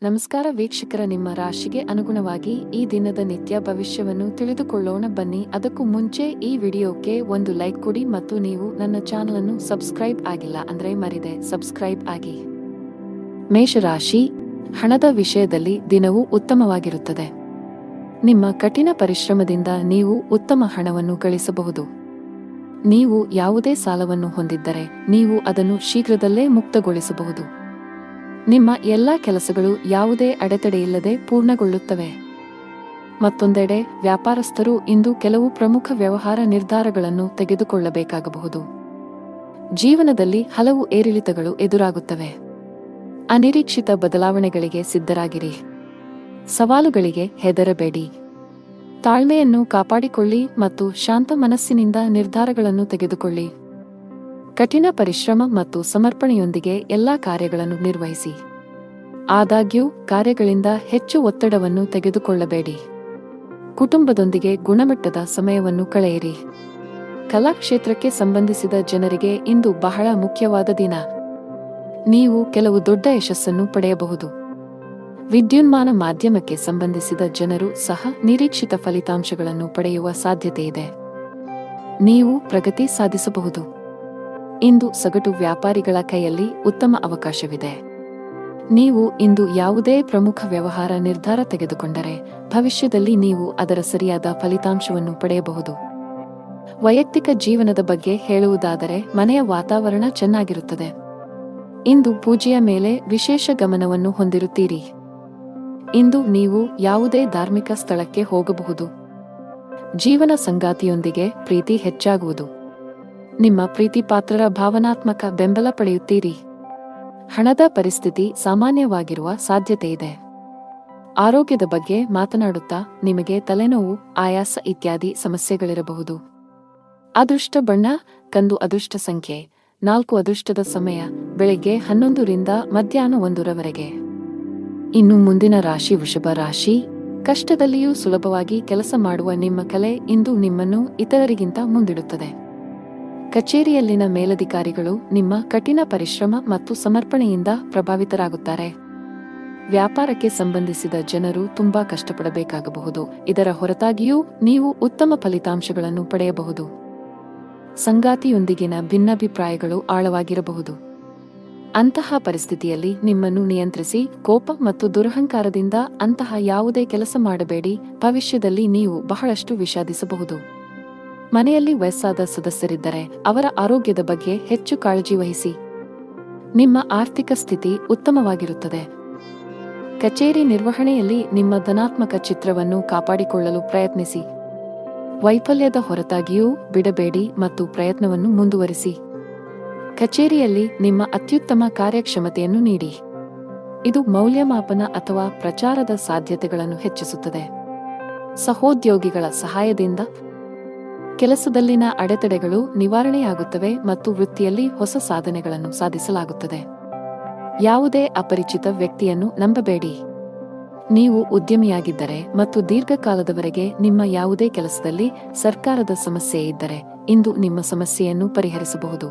ನಮಸ್ಕಾರ ವೀಕ್ಷಕರ, ನಿಮ್ಮ ರಾಶಿಗೆ ಅನುಗುಣವಾಗಿ ಈ ದಿನದ ನಿತ್ಯ ಭವಿಷ್ಯವನ್ನು ತಿಳಿದುಕೊಳ್ಳೋಣ ಬನ್ನಿ. ಅದಕ್ಕೂ ಮುಂಚೆ ಈ ವಿಡಿಯೋಕ್ಕೆ ಒಂದು ಲೈಕ್ ಕೊಡಿ ಮತ್ತು ನೀವು ನನ್ನ ಚಾನಲ್ ಅನ್ನು ಸಬ್ಸ್ಕ್ರೈಬ್ ಆಗಿಲ್ಲ ಅಂದ್ರೆ ಮರಿದೆ ಸಬ್ಸ್ಕ್ರೈಬ್ ಆಗಿ. ಮೇಷರಾಶಿ, ಹಣದ ವಿಷಯದಲ್ಲಿ ದಿನವೂ ಉತ್ತಮವಾಗಿರುತ್ತದೆ. ನಿಮ್ಮ ಕಠಿಣ ಪರಿಶ್ರಮದಿಂದ ನೀವು ಉತ್ತಮ ಹಣವನ್ನು ಗಳಿಸಬಹುದು. ನೀವು ಯಾವುದೇ ಸಾಲವನ್ನು ಹೊಂದಿದ್ದರೆ ನೀವು ಅದನ್ನು ಶೀಘ್ರದಲ್ಲೇ ಮುಕ್ತಗೊಳಿಸಬಹುದು. ನಿಮ್ಮ ಎಲ್ಲಾ ಕೆಲಸಗಳು ಯಾವುದೇ ಅಡೆತಡೆಯಿಲ್ಲದೆ ಪೂರ್ಣಗೊಳ್ಳುತ್ತವೆ. ಮತ್ತೊಂದೆಡೆ ವ್ಯಾಪಾರಸ್ಥರು ಇಂದು ಕೆಲವು ಪ್ರಮುಖ ವ್ಯವಹಾರ ನಿರ್ಧಾರಗಳನ್ನು ತೆಗೆದುಕೊಳ್ಳಬೇಕಾಗಬಹುದು. ಜೀವನದಲ್ಲಿ ಹಲವು ಏರಿಳಿತಗಳು ಎದುರಾಗುತ್ತವೆ. ಅನಿರೀಕ್ಷಿತ ಬದಲಾವಣೆಗಳಿಗೆ ಸಿದ್ಧರಾಗಿರಿ. ಸವಾಲುಗಳಿಗೆ ಹೆದರಬೇಡಿ. ತಾಳ್ಮೆಯನ್ನು ಕಾಪಾಡಿಕೊಳ್ಳಿ ಮತ್ತು ಶಾಂತ ಮನಸ್ಸಿನಿಂದ ನಿರ್ಧಾರಗಳನ್ನು ತೆಗೆದುಕೊಳ್ಳಿ. ಕಠಿಣ ಪರಿಶ್ರಮ ಮತ್ತು ಸಮರ್ಪಣೆಯೊಂದಿಗೆ ಎಲ್ಲಾ ಕಾರ್ಯಗಳನ್ನು ನಿರ್ವಹಿಸಿ. ಆದಾಗ್ಯೂ ಕಾರ್ಯಗಳಿಂದ ಹೆಚ್ಚು ಒತ್ತಡವನ್ನು ತೆಗೆದುಕೊಳ್ಳಬೇಡಿ. ಕುಟುಂಬದೊಂದಿಗೆ ಗುಣಮಟ್ಟದ ಸಮಯವನ್ನು ಕಳೆಯಿರಿ. ಕಲಾ ಕ್ಷೇತ್ರಕ್ಕೆ ಸಂಬಂಧಿಸಿದ ಜನರಿಗೆ ಇಂದು ಬಹಳ ಮುಖ್ಯವಾದ ದಿನ. ನೀವು ಕೆಲವು ದೊಡ್ಡ ಯಶಸ್ಸನ್ನು ಪಡೆಯಬಹುದು. ವಿದ್ಯುನ್ಮಾನ ಮಾಧ್ಯಮಕ್ಕೆ ಸಂಬಂಧಿಸಿದ ಜನರು ಸಹ ನಿರೀಕ್ಷಿತ ಫಲಿತಾಂಶಗಳನ್ನು ಪಡೆಯುವ ಸಾಧ್ಯತೆಯಿದೆ. ನೀವು ಪ್ರಗತಿ ಸಾಧಿಸಬಹುದು. ಇಂದು ಸಗಟು ವ್ಯಾಪಾರಿಗಳ ಕೈಯಲ್ಲಿ ಉತ್ತಮ ಅವಕಾಶವಿದೆ. ನೀವು ಇಂದು ಯಾವುದೇ ಪ್ರಮುಖ ವ್ಯವಹಾರ ನಿರ್ಧಾರ ತೆಗೆದುಕೊಂಡರೆ ಭವಿಷ್ಯದಲ್ಲಿ ನೀವು ಅದರ ಸರಿಯಾದ ಫಲಿತಾಂಶವನ್ನು ಪಡೆಯಬಹುದು. ವೈಯಕ್ತಿಕ ಜೀವನದ ಬಗ್ಗೆ ಹೇಳುವುದಾದರೆ ಮನೆಯ ವಾತಾವರಣ ಚೆನ್ನಾಗಿರುತ್ತದೆ. ಇಂದು ಪೂಜೆಯ ಮೇಲೆ ವಿಶೇಷ ಗಮನವನ್ನು ಹೊಂದಿರುತ್ತೀರಿ. ಇಂದು ನೀವು ಯಾವುದೇ ಧಾರ್ಮಿಕ ಸ್ಥಳಕ್ಕೆ ಹೋಗಬಹುದು. ಜೀವನ ಸಂಗಾತಿಯೊಂದಿಗೆ ಪ್ರೀತಿ ಹೆಚ್ಚಾಗುವುದು. ನಿಮ್ಮ ಪ್ರೀತಿಪಾತ್ರರ ಭಾವನಾತ್ಮಕ ಬೆಂಬಲ ಪಡೆಯುತ್ತೀರಿ. ಹಣದ ಪರಿಸ್ಥಿತಿ ಸಾಮಾನ್ಯವಾಗಿರುವ ಸಾಧ್ಯತೆಯಿದೆ. ಆರೋಗ್ಯದ ಬಗ್ಗೆ ಮಾತನಾಡುತ್ತಾ ನಿಮಗೆ ತಲೆನೋವು, ಆಯಾಸ ಇತ್ಯಾದಿ ಸಮಸ್ಯೆಗಳಿರಬಹುದು. ಅದೃಷ್ಟ ಬಣ್ಣ ಕಂದು. ಅದೃಷ್ಟ ಸಂಖ್ಯೆ 4. ಅದೃಷ್ಟದ ಸಮಯ ಬೆಳಗ್ಗೆ 11 ರಿಂದ ಮಧ್ಯಾಹ್ನ 1 ರವರೆಗೆ. ಇನ್ನು ಮುಂದಿನ ರಾಶಿ ವೃಷಭ ರಾಶಿ. ಕಷ್ಟದಲ್ಲಿಯೂ ಸುಲಭವಾಗಿ ಕೆಲಸ ಮಾಡುವ ನಿಮ್ಮ ಕಲೆ ಇಂದು ನಿಮ್ಮನ್ನು ಇತರರಿಗಿಂತ ಮುಂದಿಡುತ್ತದೆ. ಕಚೇರಿಯಲ್ಲಿನ ಮೇಲಧಿಕಾರಿಗಳು ನಿಮ್ಮ ಕಠಿಣ ಪರಿಶ್ರಮ ಮತ್ತು ಸಮರ್ಪಣೆಯಿಂದ ಪ್ರಭಾವಿತರಾಗುತ್ತಾರೆ. ವ್ಯಾಪಾರಕ್ಕೆ ಸಂಬಂಧಿಸಿದ ಜನರು ತುಂಬಾ ಕಷ್ಟಪಡಬೇಕಾಗಬಹುದು. ಇದರ ಹೊರತಾಗಿಯೂ ನೀವು ಉತ್ತಮ ಫಲಿತಾಂಶಗಳನ್ನು ಪಡೆಯಬಹುದು. ಸಂಗಾತಿಯೊಂದಿಗಿನ ಭಿನ್ನಾಭಿಪ್ರಾಯಗಳು ಆಳವಾಗಿರಬಹುದು. ಅಂತಹ ಪರಿಸ್ಥಿತಿಯಲ್ಲಿ ನಿಮ್ಮನ್ನು ನಿಯಂತ್ರಿಸಿ. ಕೋಪ ಮತ್ತು ದುರಹಂಕಾರದಿಂದ ಅಂತಹ ಯಾವುದೇ ಕೆಲಸ ಮಾಡಬೇಡಿ. ಭವಿಷ್ಯದಲ್ಲಿ ನೀವು ಬಹಳಷ್ಟು ವಿಷಾದಿಸಬಹುದು. ಮನೆಯಲ್ಲಿ ವಯಸ್ಸಾದ ಸದಸ್ಯರಿದ್ದರೆ ಅವರ ಆರೋಗ್ಯದ ಬಗ್ಗೆ ಹೆಚ್ಚು ಕಾಳಜಿ ವಹಿಸಿ. ನಿಮ್ಮ ಆರ್ಥಿಕ ಸ್ಥಿತಿ ಉತ್ತಮವಾಗಿರುತ್ತದೆ. ಕಚೇರಿ ನಿರ್ವಹಣೆಯಲ್ಲಿ ನಿಮ್ಮ ಧನಾತ್ಮಕ ಚಿತ್ರವನ್ನು ಕಾಪಾಡಿಕೊಳ್ಳಲು ಪ್ರಯತ್ನಿಸಿ. ವೈಫಲ್ಯದ ಹೊರತಾಗಿಯೂ ಬಿಡಬೇಡಿ ಮತ್ತು ಪ್ರಯತ್ನವನ್ನು ಮುಂದುವರಿಸಿ. ಕಚೇರಿಯಲ್ಲಿ ನಿಮ್ಮ ಅತ್ಯುತ್ತಮ ಕಾರ್ಯಕ್ಷಮತೆಯನ್ನು ನೀಡಿ. ಇದು ಮೌಲ್ಯಮಾಪನ ಅಥವಾ ಪ್ರಚಾರದ ಸಾಧ್ಯತೆಗಳನ್ನು ಹೆಚ್ಚಿಸುತ್ತದೆ. ಸಹೋದ್ಯೋಗಿಗಳ ಸಹಾಯದಿಂದ ಕೆಲಸದಲ್ಲಿನ ಅಡೆತಡೆಗಳು ನಿವಾರಣೆಯಾಗುತ್ತವೆ ಮತ್ತು ವೃತ್ತಿಯಲ್ಲಿ ಹೊಸ ಸಾಧನೆಗಳನ್ನು ಸಾಧಿಸಲಾಗುತ್ತದೆ. ಯಾವುದೇ ಅಪರಿಚಿತ ವ್ಯಕ್ತಿಯನ್ನು ನಂಬಬೇಡಿ. ನೀವು ಉದ್ಯಮಿಯಾಗಿದ್ದರೆ ಮತ್ತು ದೀರ್ಘಕಾಲದವರೆಗೆ ನಿಮ್ಮ ಯಾವುದೇ ಕೆಲಸದಲ್ಲಿ ಸರ್ಕಾರದ ಸಮಸ್ಯೆ ಇದ್ದರೆ ಇಂದು ನಿಮ್ಮ ಸಮಸ್ಯೆಯನ್ನು ಪರಿಹರಿಸಬಹುದು.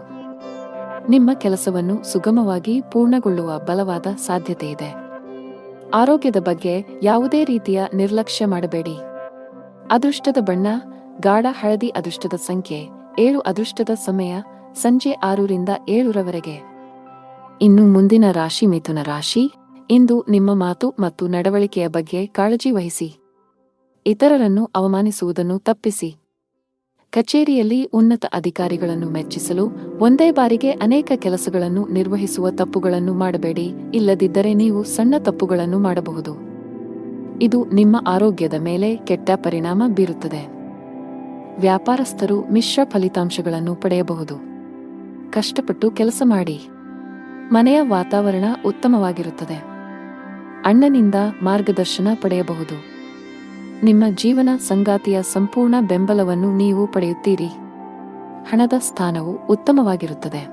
ನಿಮ್ಮ ಕೆಲಸವನ್ನು ಸುಗಮವಾಗಿ ಪೂರ್ಣಗೊಳ್ಳುವ ಬಲವಾದ ಸಾಧ್ಯತೆಯಿದೆ. ಆರೋಗ್ಯದ ಬಗ್ಗೆ ಯಾವುದೇ ರೀತಿಯ ನಿರ್ಲಕ್ಷ್ಯ ಮಾಡಬೇಡಿ. ಅದೃಷ್ಟದ ಬಣ್ಣ ಗಾಢ ಹಳದಿ. ಅದೃಷ್ಟದ ಸಂಖ್ಯೆ 7. ಅದೃಷ್ಟದ ಸಮಯ ಸಂಜೆ 6 ರಿಂದ 7 ರವರೆಗೆ. ಇನ್ನು ಮುಂದಿನ ರಾಶಿ ಮಿಥುನ ರಾಶಿ. ಇಂದು ನಿಮ್ಮ ಮಾತು ಮತ್ತು ನಡವಳಿಕೆಯ ಬಗ್ಗೆ ಕಾಳಜಿ ವಹಿಸಿ. ಇತರರನ್ನು ಅವಮಾನಿಸುವುದನ್ನು ತಪ್ಪಿಸಿ. ಕಚೇರಿಯಲ್ಲಿ ಉನ್ನತ ಅಧಿಕಾರಿಗಳನ್ನು ಮೆಚ್ಚಿಸಲು ಒಂದೇ ಬಾರಿಗೆ ಅನೇಕ ಕೆಲಸಗಳನ್ನು ನಿರ್ವಹಿಸುವ ತಪ್ಪುಗಳನ್ನು ಮಾಡಬೇಡಿ. ಇಲ್ಲದಿದ್ದರೆ ನೀವು ಸಣ್ಣ ತಪ್ಪುಗಳನ್ನು ಮಾಡಬಹುದು. ಇದು ನಿಮ್ಮ ಆರೋಗ್ಯದ ಮೇಲೆ ಕೆಟ್ಟ ಪರಿಣಾಮ ಬೀರುತ್ತದೆ. ವ್ಯಾಪಾರಸ್ಥರು ಮಿಶ್ರ ಫಲಿತಾಂಶಗಳನ್ನು ಪಡೆಯಬಹುದು. ಕಷ್ಟಪಟ್ಟು ಕೆಲಸ ಮಾಡಿ. ಮನೆಯ ವಾತಾವರಣ ಉತ್ತಮವಾಗಿರುತ್ತದೆ. ಅಣ್ಣನಿಂದ ಮಾರ್ಗದರ್ಶನ ಪಡೆಯಬಹುದು. ನಿಮ್ಮ ಜೀವನ ಸಂಗಾತಿಯ ಸಂಪೂರ್ಣ ಬೆಂಬಲವನ್ನು ನೀವು ಪಡೆಯುತ್ತೀರಿ. ಹಣದ ಸ್ಥಾನವು ಉತ್ತಮವಾಗಿರುತ್ತದೆ.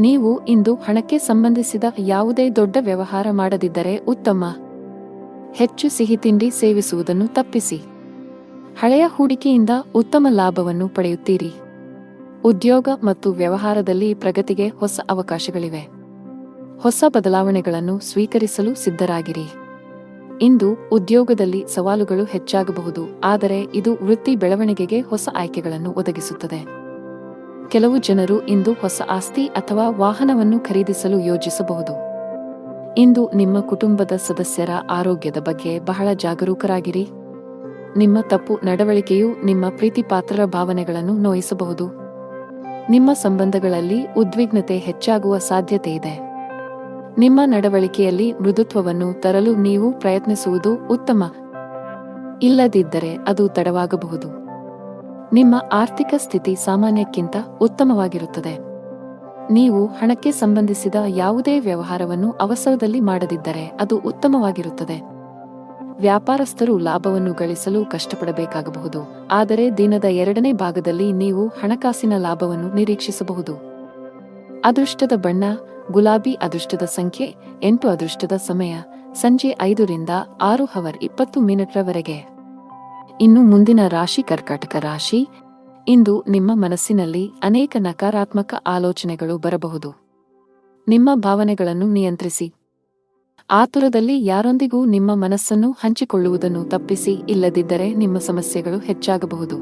ನೀವು ಇಂದು ಹಣಕ್ಕೆ ಸಂಬಂಧಿಸಿದ ಯಾವುದೇ ದೊಡ್ಡ ವ್ಯವಹಾರ ಮಾಡದಿದ್ದರೆ ಉತ್ತಮ. ಹೆಚ್ಚು ಸಿಹಿ ತಿಂಡಿ ಸೇವಿಸುವುದನ್ನು ತಪ್ಪಿಸಿ. ಹಳೆಯ ಹೂಡಿಕೆಯಿಂದ ಉತ್ತಮ ಲಾಭವನ್ನು ಪಡೆಯುತ್ತೀರಿ. ಉದ್ಯೋಗ ಮತ್ತು ವ್ಯವಹಾರದಲ್ಲಿ ಪ್ರಗತಿಗೆ ಹೊಸ ಅವಕಾಶಗಳಿವೆ. ಹೊಸ ಬದಲಾವಣೆಗಳನ್ನು ಸ್ವೀಕರಿಸಲು ಸಿದ್ಧರಾಗಿರಿ. ಇಂದು ಉದ್ಯೋಗದಲ್ಲಿ ಸವಾಲುಗಳು ಹೆಚ್ಚಾಗಬಹುದು, ಆದರೆ ಇದು ವೃತ್ತಿ ಬೆಳವಣಿಗೆಗೆ ಹೊಸ ಆಯ್ಕೆಗಳನ್ನು ಒದಗಿಸುತ್ತದೆ. ಕೆಲವು ಜನರು ಇಂದು ಹೊಸ ಆಸ್ತಿ ಅಥವಾ ವಾಹನವನ್ನು ಖರೀದಿಸಲು ಯೋಜಿಸಬಹುದು. ಇಂದು ನಿಮ್ಮ ಕುಟುಂಬದ ಸದಸ್ಯರ ಆರೋಗ್ಯದ ಬಗ್ಗೆ ಬಹಳ ಜಾಗರೂಕರಾಗಿರಿ. ನಿಮ್ಮ ತಪ್ಪು ನಡವಳಿಕೆಯು ನಿಮ್ಮ ಪ್ರೀತಿಪಾತ್ರರ ಭಾವನೆಗಳನ್ನು ನೋಯಿಸಬಹುದು. ನಿಮ್ಮ ಸಂಬಂಧಗಳಲ್ಲಿ ಉದ್ವಿಗ್ನತೆ ಹೆಚ್ಚಾಗುವ ಸಾಧ್ಯತೆಯಿದೆ. ನಿಮ್ಮ ನಡವಳಿಕೆಯಲ್ಲಿ ಮೃದುತ್ವವನ್ನು ತರಲು ನೀವು ಪ್ರಯತ್ನಿಸುವುದು ಉತ್ತಮ. ಇಲ್ಲದಿದ್ದರೆ ಅದು ತಡವಾಗಬಹುದು. ನಿಮ್ಮ ಆರ್ಥಿಕ ಸ್ಥಿತಿ ಸಾಮಾನ್ಯಕ್ಕಿಂತ ಉತ್ತಮವಾಗಿರುತ್ತದೆ. ನೀವು ಹಣಕ್ಕೆ ಸಂಬಂಧಿಸಿದ ಯಾವುದೇ ವ್ಯವಹಾರವನ್ನು ಅವಸರದಲ್ಲಿ ಮಾಡದಿದ್ದರೆ ಅದು ಉತ್ತಮವಾಗಿರುತ್ತದೆ. ವ್ಯಾಪಾರಸ್ಥರು ಲಾಭವನ್ನು ಗಳಿಸಲು ಕಷ್ಟಪಡಬೇಕಾಗಬಹುದು, ಆದರೆ ದಿನದ 2ನೇ ಭಾಗದಲ್ಲಿ ನೀವು ಹಣಕಾಸಿನ ಲಾಭವನ್ನು ನಿರೀಕ್ಷಿಸಬಹುದು. ಅದೃಷ್ಟದ ಬಣ್ಣ ಗುಲಾಬಿ. ಅದೃಷ್ಟದ ಸಂಖ್ಯೆ 8. ಅದೃಷ್ಟದ ಸಮಯ ಸಂಜೆ 5ರಿಂದ 6:20 ಇನ್ನು ಮುಂದಿನ ರಾಶಿ ಕರ್ಕಾಟಕ ರಾಶಿ. ಇಂದು ನಿಮ್ಮ ಮನಸ್ಸಿನಲ್ಲಿ ಅನೇಕ ನಕಾರಾತ್ಮಕ ಆಲೋಚನೆಗಳು ಬರಬಹುದು. ನಿಮ್ಮ ಭಾವನೆಗಳನ್ನು ನಿಯಂತ್ರಿಸಿ. ಆತುರದಲ್ಲಿ ಯಾರೊಂದಿಗೂ ನಿಮ್ಮ ಮನಸ್ಸನ್ನು ಹಂಚಿಕೊಳ್ಳುವುದನ್ನು ತಪ್ಪಿಸಿ, ಇಲ್ಲದಿದ್ದರೆ ನಿಮ್ಮ ಸಮಸ್ಯೆಗಳು ಹೆಚ್ಚಾಗಬಹುದು.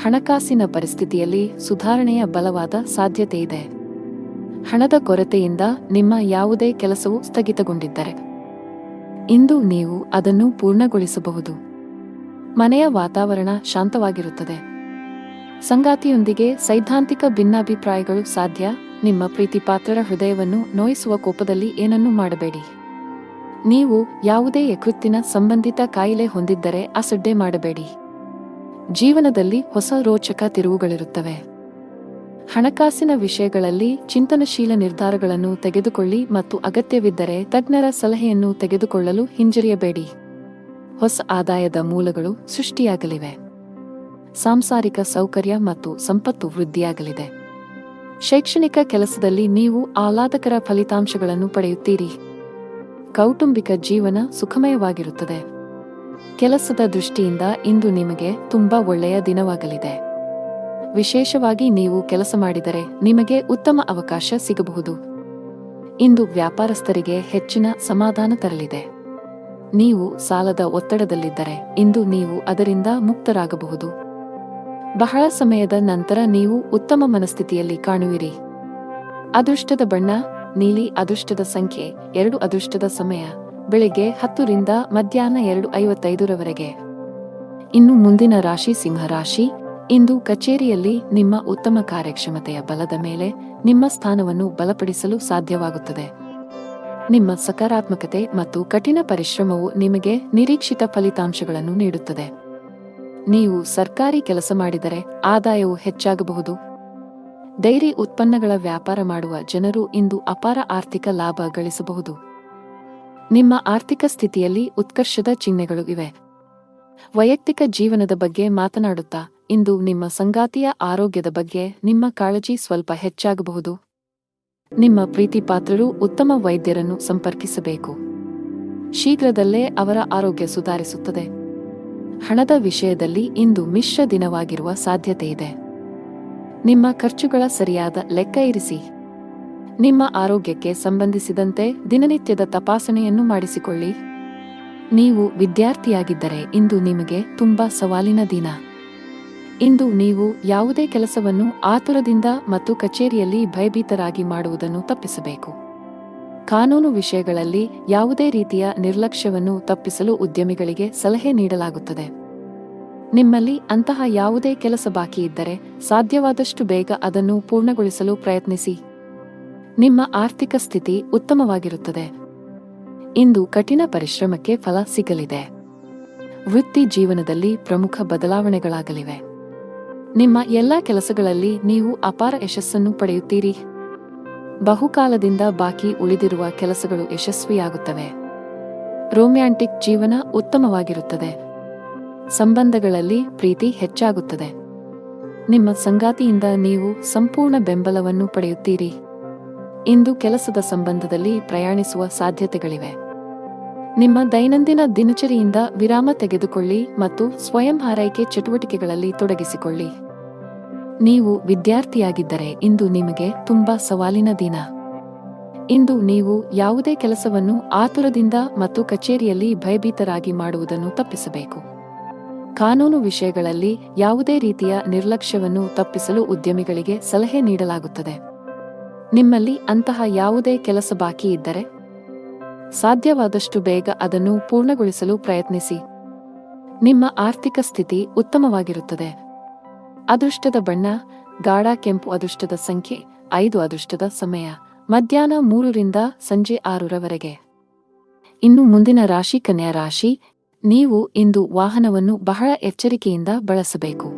ಹಣಕಾಸಿನ ಪರಿಸ್ಥಿತಿಯಲ್ಲಿ ಸುಧಾರಣೆಯ ಬಲವಾದ ಸಾಧ್ಯತೆಯಿದೆ. ಹಣದ ಕೊರತೆಯಿಂದ ನಿಮ್ಮ ಯಾವುದೇ ಕೆಲಸವು ಸ್ಥಗಿತಗೊಂಡಿದ್ದರೆ ಇಂದು ನೀವು ಅದನ್ನು ಪೂರ್ಣಗೊಳಿಸಬಹುದು. ಮನೆಯ ವಾತಾವರಣ ಶಾಂತವಾಗಿರುತ್ತದೆ. ಸಂಗಾತಿಯೊಂದಿಗೆ ಸೈದ್ಧಾಂತಿಕ ಭಿನ್ನಾಭಿಪ್ರಾಯಗಳು ಸಾಧ್ಯ. ನಿಮ್ಮ ಪ್ರೀತಿಪಾತ್ರರ ಹೃದಯವನ್ನು ನೋಯಿಸುವ ಕೋಪದಲ್ಲಿ ಏನನ್ನೂ ಮಾಡಬೇಡಿ. ನೀವು ಯಾವುದೇ ಯಕೃತ್ತಿನ ಸಂಬಂಧಿತ ಕಾಯಿಲೆ ಹೊಂದಿದ್ದರೆ ಅಸಡ್ಡೆ ಮಾಡಬೇಡಿ. ಜೀವನದಲ್ಲಿ ಹೊಸ ರೋಚಕ ತಿರುವುಗಳಿರುತ್ತವೆ. ಹಣಕಾಸಿನ ವಿಷಯಗಳಲ್ಲಿ ಚಿಂತನಶೀಲ ನಿರ್ಧಾರಗಳನ್ನು ತೆಗೆದುಕೊಳ್ಳಿ ಮತ್ತು ಅಗತ್ಯವಿದ್ದರೆ ತಜ್ಞರ ಸಲಹೆಯನ್ನು ತೆಗೆದುಕೊಳ್ಳಲು ಹಿಂಜರಿಯಬೇಡಿ. ಹೊಸ ಆದಾಯದ ಮೂಲಗಳು ಸೃಷ್ಟಿಯಾಗಲಿವೆ. ಸಾಂಸಾರಿಕ ಸೌಕರ್ಯ ಮತ್ತು ಸಂಪತ್ತು ವೃದ್ಧಿಯಾಗಲಿದೆ. ಶೈಕ್ಷಣಿಕ ಕೆಲಸದಲ್ಲಿ ನೀವು ಆಹ್ಲಾದಕರ ಫಲಿತಾಂಶಗಳನ್ನು ಪಡೆಯುತ್ತೀರಿ. ಕೌಟುಂಬಿಕ ಜೀವನ ಸುಖಮಯವಾಗಿರುತ್ತದೆ. ಕೆಲಸದ ದೃಷ್ಟಿಯಿಂದ ಇಂದು ನಿಮಗೆ ತುಂಬಾ ಒಳ್ಳೆಯ ದಿನವಾಗಲಿದೆ. ವಿಶೇಷವಾಗಿ ನೀವು ಕೆಲಸ ಮಾಡಿದರೆ ನಿಮಗೆ ಉತ್ತಮ ಅವಕಾಶ ಸಿಗಬಹುದು. ಇಂದು ವ್ಯಾಪಾರಸ್ಥರಿಗೆ ಹೆಚ್ಚಿನ ಸಮಾಧಾನ ತರಲಿದೆ. ನೀವು ಸಾಲದ ಒತ್ತಡದಲ್ಲಿದ್ದರೆ ಇಂದು ನೀವು ಅದರಿಂದ ಮುಕ್ತರಾಗಬಹುದು. ಬಹಳ ಸಮಯದ ನಂತರ ನೀವು ಉತ್ತಮ ಮನಸ್ಥಿತಿಯಲ್ಲಿ ಕಾಣುವಿರಿ. ಅದೃಷ್ಟದ ಬಣ್ಣ ನೀಲಿ. ಅದೃಷ್ಟದ ಸಂಖ್ಯೆ 2. ಅದೃಷ್ಟದ ಸಮಯ ಬೆಳಿಗ್ಗೆ 10ರಿಂದ ಮಧ್ಯಾಹ್ನ 2:55 ಇನ್ನು ಮುಂದಿನ ರಾಶಿ ಸಿಂಹರಾಶಿ. ಇಂದು ಕಚೇರಿಯಲ್ಲಿ ನಿಮ್ಮ ಉತ್ತಮ ಕಾರ್ಯಕ್ಷಮತೆಯ ಬಲದ ಮೇಲೆ ನಿಮ್ಮ ಸ್ಥಾನವನ್ನು ಬಲಪಡಿಸಲು ಸಾಧ್ಯವಾಗುತ್ತದೆ. ನಿಮ್ಮ ಸಕಾರಾತ್ಮಕತೆ ಮತ್ತು ಕಠಿಣ ಪರಿಶ್ರಮವು ನಿಮಗೆ ನಿರೀಕ್ಷಿತ ಫಲಿತಾಂಶಗಳನ್ನು ನೀಡುತ್ತದೆ. ನೀವು ಸರ್ಕಾರಿ ಕೆಲಸ ಮಾಡಿದರೆ ಆದಾಯವು ಹೆಚ್ಚಾಗಬಹುದು. ಡೈರಿ ಉತ್ಪನ್ನಗಳ ವ್ಯಾಪಾರ ಮಾಡುವ ಜನರು ಇಂದು ಅಪಾರ ಆರ್ಥಿಕ ಲಾಭ ಗಳಿಸಬಹುದು. ನಿಮ್ಮ ಆರ್ಥಿಕ ಸ್ಥಿತಿಯಲ್ಲಿ ಉತ್ಕರ್ಷದ ಚಿಹ್ನೆಗಳು ಇವೆ. ವೈಯಕ್ತಿಕ ಜೀವನದ ಬಗ್ಗೆ ಮಾತನಾಡುತ್ತಾ ಇಂದು ನಿಮ್ಮ ಸಂಗಾತಿಯ ಆರೋಗ್ಯದ ಬಗ್ಗೆ ನಿಮ್ಮ ಕಾಳಜಿ ಸ್ವಲ್ಪ ಹೆಚ್ಚಾಗಬಹುದು. ನಿಮ್ಮ ಪ್ರೀತಿಪಾತ್ರರು ಉತ್ತಮ ವೈದ್ಯರನ್ನು ಸಂಪರ್ಕಿಸಬೇಕು. ಶೀಘ್ರದಲ್ಲೇ ಅವರ ಆರೋಗ್ಯ ಸುಧಾರಿಸುತ್ತದೆ. ಹಣದ ವಿಷಯದಲ್ಲಿ ಇಂದು ಮಿಶ್ರ ದಿನವಾಗಿರುವ ಸಾಧ್ಯತೆಯಿದೆ. ನಿಮ್ಮ ಖರ್ಚುಗಳ ಸರಿಯಾದ ಲೆಕ್ಕ ಇರಿಸಿ. ನಿಮ್ಮ ಆರೋಗ್ಯಕ್ಕೆ ಸಂಬಂಧಿಸಿದಂತೆ ದಿನನಿತ್ಯದ ತಪಾಸಣೆಯನ್ನು ಮಾಡಿಸಿಕೊಳ್ಳಿ. ನೀವು ವಿದ್ಯಾರ್ಥಿಯಾಗಿದ್ದರೆ ಇಂದು ನಿಮಗೆ ತುಂಬಾ ಸವಾಲಿನ ದಿನ. ಇಂದು ನೀವು ಯಾವುದೇ ಕೆಲಸವನ್ನು ಆತುರದಿಂದ ಮತ್ತು ಕಚೇರಿಯಲ್ಲಿ ಭಯಭೀತರಾಗಿ ಮಾಡುವುದನ್ನು ತಪ್ಪಿಸಬೇಕು. ಕಾನೂನು ವಿಷಯಗಳಲ್ಲಿ ಯಾವುದೇ ರೀತಿಯ ನಿರ್ಲಕ್ಷ್ಯವನ್ನು ತಪ್ಪಿಸಲು ಉದ್ಯಮಿಗಳಿಗೆ ಸಲಹೆ ನೀಡಲಾಗುತ್ತದೆ. ನಿಮ್ಮಲ್ಲಿ ಅಂತಹ ಯಾವುದೇ ಕೆಲಸ ಬಾಕಿ ಇದ್ದರೆ ಸಾಧ್ಯವಾದಷ್ಟು ಬೇಗ ಅದನ್ನು ಪೂರ್ಣಗೊಳಿಸಲು ಪ್ರಯತ್ನಿಸಿ. ನಿಮ್ಮ ಆರ್ಥಿಕ ಸ್ಥಿತಿ ಉತ್ತಮವಾಗಿರುತ್ತದೆ. ಇಂದು ಕಠಿಣ ಪರಿಶ್ರಮಕ್ಕೆ ಫಲ ಸಿಗಲಿದೆ. ವೃತ್ತಿ ಜೀವನದಲ್ಲಿ ಪ್ರಮುಖ ಬದಲಾವಣೆಗಳಾಗಲಿವೆ. ನಿಮ್ಮ ಎಲ್ಲಾ ಕೆಲಸಗಳಲ್ಲಿ ನೀವು ಅಪಾರ ಯಶಸ್ಸನ್ನು ಪಡೆಯುತ್ತೀರಿ. ಬಹುಕಾಲದಿಂದ ಬಾಕಿ ಉಳಿದಿರುವ ಕೆಲಸಗಳು ಯಶಸ್ವಿಯಾಗುತ್ತವೆ. ರೊಮ್ಯಾಂಟಿಕ್ ಜೀವನ ಉತ್ತಮವಾಗಿರುತ್ತದೆ. ಸಂಬಂಧಗಳಲ್ಲಿ ಪ್ರೀತಿ ಹೆಚ್ಚಾಗುತ್ತದೆ. ನಿಮ್ಮ ಸಂಗಾತಿಯಿಂದ ನೀವು ಸಂಪೂರ್ಣ ಬೆಂಬಲವನ್ನು ಪಡೆಯುತ್ತೀರಿ. ಇಂದು ಕೆಲಸದ ಸಂಬಂಧದಲ್ಲಿ ಪ್ರಯಾಣಿಸುವ ಸಾಧ್ಯತೆಗಳಿವೆ. ನಿಮ್ಮ ದೈನಂದಿನ ದಿನಚರಿಯಿಂದ ವಿರಾಮ ತೆಗೆದುಕೊಳ್ಳಿ ಮತ್ತು ಸ್ವಯಂ ಆರೈಕೆ ಚಟುವಟಿಕೆಗಳಲ್ಲಿ ತೊಡಗಿಸಿಕೊಳ್ಳಿ. ನೀವು ವಿದ್ಯಾರ್ಥಿಯಾಗಿದ್ದರೆ ಇಂದು ನಿಮಗೆ ತುಂಬಾ ಸವಾಲಿನ ದಿನ. ಇಂದು ನೀವು ಯಾವುದೇ ಕೆಲಸವನ್ನು ಆತುರದಿಂದ ಮತ್ತು ಕಚೇರಿಯಲ್ಲಿ ಭಯಭೀತರಾಗಿ ಮಾಡುವುದನ್ನು ತಪ್ಪಿಸಬೇಕು. ಕಾನೂನು ವಿಷಯಗಳಲ್ಲಿ ಯಾವುದೇ ರೀತಿಯ ನಿರ್ಲಕ್ಷ್ಯವನ್ನು ತಪ್ಪಿಸಲು ಉದ್ಯಮಿಗಳಿಗೆ ಸಲಹೆ ನೀಡಲಾಗುತ್ತದೆ. ನಿಮ್ಮಲ್ಲಿ ಅಂತಹ ಯಾವುದೇ ಕೆಲಸ ಬಾಕಿ ಇದ್ದರೆ ಸಾಧ್ಯವಾದಷ್ಟು ಬೇಗ ಅದನ್ನು ಪೂರ್ಣಗೊಳಿಸಲು ಪ್ರಯತ್ನಿಸಿ. ನಿಮ್ಮ ಆರ್ಥಿಕ ಸ್ಥಿತಿ ಉತ್ತಮವಾಗಿರುತ್ತದೆ. ಅದೃಷ್ಟದ ಬಣ್ಣ ಗಾಢ ಕೆಂಪು. ಅದೃಷ್ಟದ ಸಂಖ್ಯೆ 5. ಅದೃಷ್ಟದ ಸಮಯ ಮಧ್ಯಾಹ್ನ 3 ರಿಂದ ಸಂಜೆ 6 ರವರೆಗೆ. ಇನ್ನು ಮುಂದಿನ ರಾಶಿ ಕನ್ಯಾ ರಾಶಿ. ನೀವು ಇಂದು ವಾಹನವನ್ನು ಬಹಳ ಎಚ್ಚರಿಕೆಯಿಂದ ಬಳಸಬೇಕು.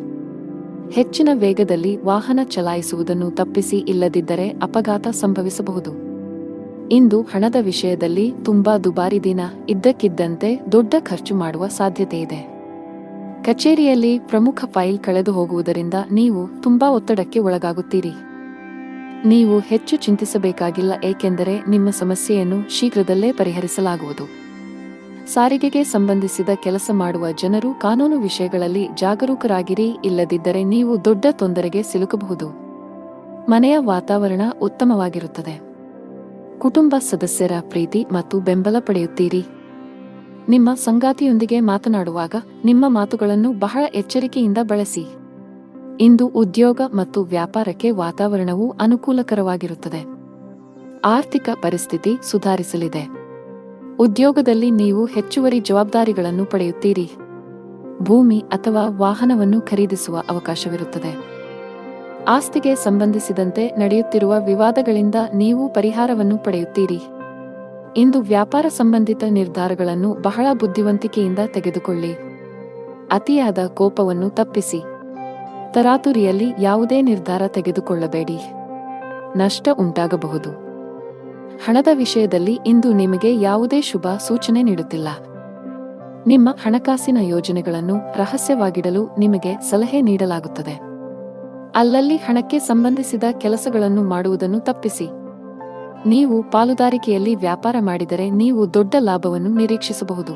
ಹೆಚ್ಚಿನ ವೇಗದಲ್ಲಿ ವಾಹನ ಚಲಾಯಿಸುವುದನ್ನು ತಪ್ಪಿಸಿ, ಇಲ್ಲದಿದ್ದರೆ ಅಪಘಾತ ಸಂಭವಿಸಬಹುದು. ಇಂದು ಹಣದ ವಿಷಯದಲ್ಲಿ ತುಂಬಾ ದುಬಾರಿ ದಿನ. ಇದ್ದಕ್ಕಿದ್ದಂತೆ ದೊಡ್ಡ ಖರ್ಚು ಮಾಡುವ ಸಾಧ್ಯತೆಯಿದೆ. ಕಚೇರಿಯಲ್ಲಿ ಪ್ರಮುಖ ಫೈಲ್ ಕಳೆದು ಹೋಗುವುದರಿಂದ ನೀವು ತುಂಬಾ ಒತ್ತಡಕ್ಕೆ ಒಳಗಾಗುತ್ತೀರಿ. ನೀವು ಹೆಚ್ಚು ಚಿಂತಿಸಬೇಕಾಗಿಲ್ಲ, ಏಕೆಂದರೆ ನಿಮ್ಮ ಸಮಸ್ಯೆಯನ್ನು ಶೀಘ್ರದಲ್ಲೇ ಪರಿಹರಿಸಲಾಗುವುದು. ಸಾರಿಗೆಗೆ ಸಂಬಂಧಿಸಿದ ಕೆಲಸ ಮಾಡುವ ಜನರು ಕಾನೂನು ವಿಷಯಗಳಲ್ಲಿ ಜಾಗರೂಕರಾಗಿರಿ, ಇಲ್ಲದಿದ್ದರೆ ನೀವು ದೊಡ್ಡ ತೊಂದರೆಗೆ ಸಿಲುಕಬಹುದು. ಮನೆಯ ವಾತಾವರಣ ಉತ್ತಮವಾಗಿರುತ್ತದೆ. ಕುಟುಂಬ ಸದಸ್ಯರ ಪ್ರೀತಿ ಮತ್ತು ಬೆಂಬಲ ಪಡೆಯುತ್ತೀರಿ. ನಿಮ್ಮ ಸಂಗಾತಿಯೊಂದಿಗೆ ಮಾತನಾಡುವಾಗ ನಿಮ್ಮ ಮಾತುಗಳನ್ನು ಬಹಳ ಎಚ್ಚರಿಕೆಯಿಂದ ಬಳಸಿ. ಇಂದು ಉದ್ಯೋಗ ಮತ್ತು ವ್ಯಾಪಾರಕ್ಕೆ ವಾತಾವರಣವು ಅನುಕೂಲಕರವಾಗಿರುತ್ತದೆ. ಆರ್ಥಿಕ ಪರಿಸ್ಥಿತಿ ಸುಧಾರಿಸಲಿದೆ. ಉದ್ಯೋಗದಲ್ಲಿ ನೀವು ಹೆಚ್ಚುವರಿ ಜವಾಬ್ದಾರಿಗಳನ್ನು ಪಡೆಯುತ್ತೀರಿ. ಭೂಮಿ ಅಥವಾ ವಾಹನವನ್ನು ಖರೀದಿಸುವ ಅವಕಾಶವಿರುತ್ತದೆ. ಆಸ್ತಿಗೆ ಸಂಬಂಧಿಸಿದಂತೆ ನಡೆಯುತ್ತಿರುವ ವಿವಾದಗಳಿಂದ ನೀವು ಪರಿಹಾರವನ್ನು ಪಡೆಯುತ್ತೀರಿ. ಇಂದು ವ್ಯಾಪಾರ ಸಂಬಂಧಿತ ನಿರ್ಧಾರಗಳನ್ನು ಬಹಳ ಬುದ್ಧಿವಂತಿಕೆಯಿಂದ ತೆಗೆದುಕೊಳ್ಳಿ. ಅತಿಯಾದ ಕೋಪವನ್ನು ತಪ್ಪಿಸಿ. ತರಾತುರಿಯಲ್ಲಿ ಯಾವುದೇ ನಿರ್ಧಾರ ತೆಗೆದುಕೊಳ್ಳಬೇಡಿ. ನಷ್ಟ ಉಂಟಾಗಬಹುದು. ಹಣದ ವಿಷಯದಲ್ಲಿ ಇಂದು ನಿಮಗೆ ಯಾವುದೇ ಶುಭ ಸೂಚನೆ ನೀಡುತ್ತಿಲ್ಲ. ನಿಮ್ಮ ಹಣಕಾಸಿನ ಯೋಜನೆಗಳನ್ನು ರಹಸ್ಯವಾಗಿಡಲು ನಿಮಗೆ ಸಲಹೆ ನೀಡಲಾಗುತ್ತದೆ. ಅಲ್ಲಲ್ಲಿ ಹಣಕ್ಕೆ ಸಂಬಂಧಿಸಿದ ಕೆಲಸಗಳನ್ನು ಮಾಡುವುದನ್ನು ತಪ್ಪಿಸಿ. ನೀವು ಪಾಲುದಾರಿಕೆಯಲ್ಲಿ ವ್ಯಾಪಾರ ಮಾಡಿದರೆ ನೀವು ದೊಡ್ಡ ಲಾಭವನ್ನು ನಿರೀಕ್ಷಿಸಬಹುದು.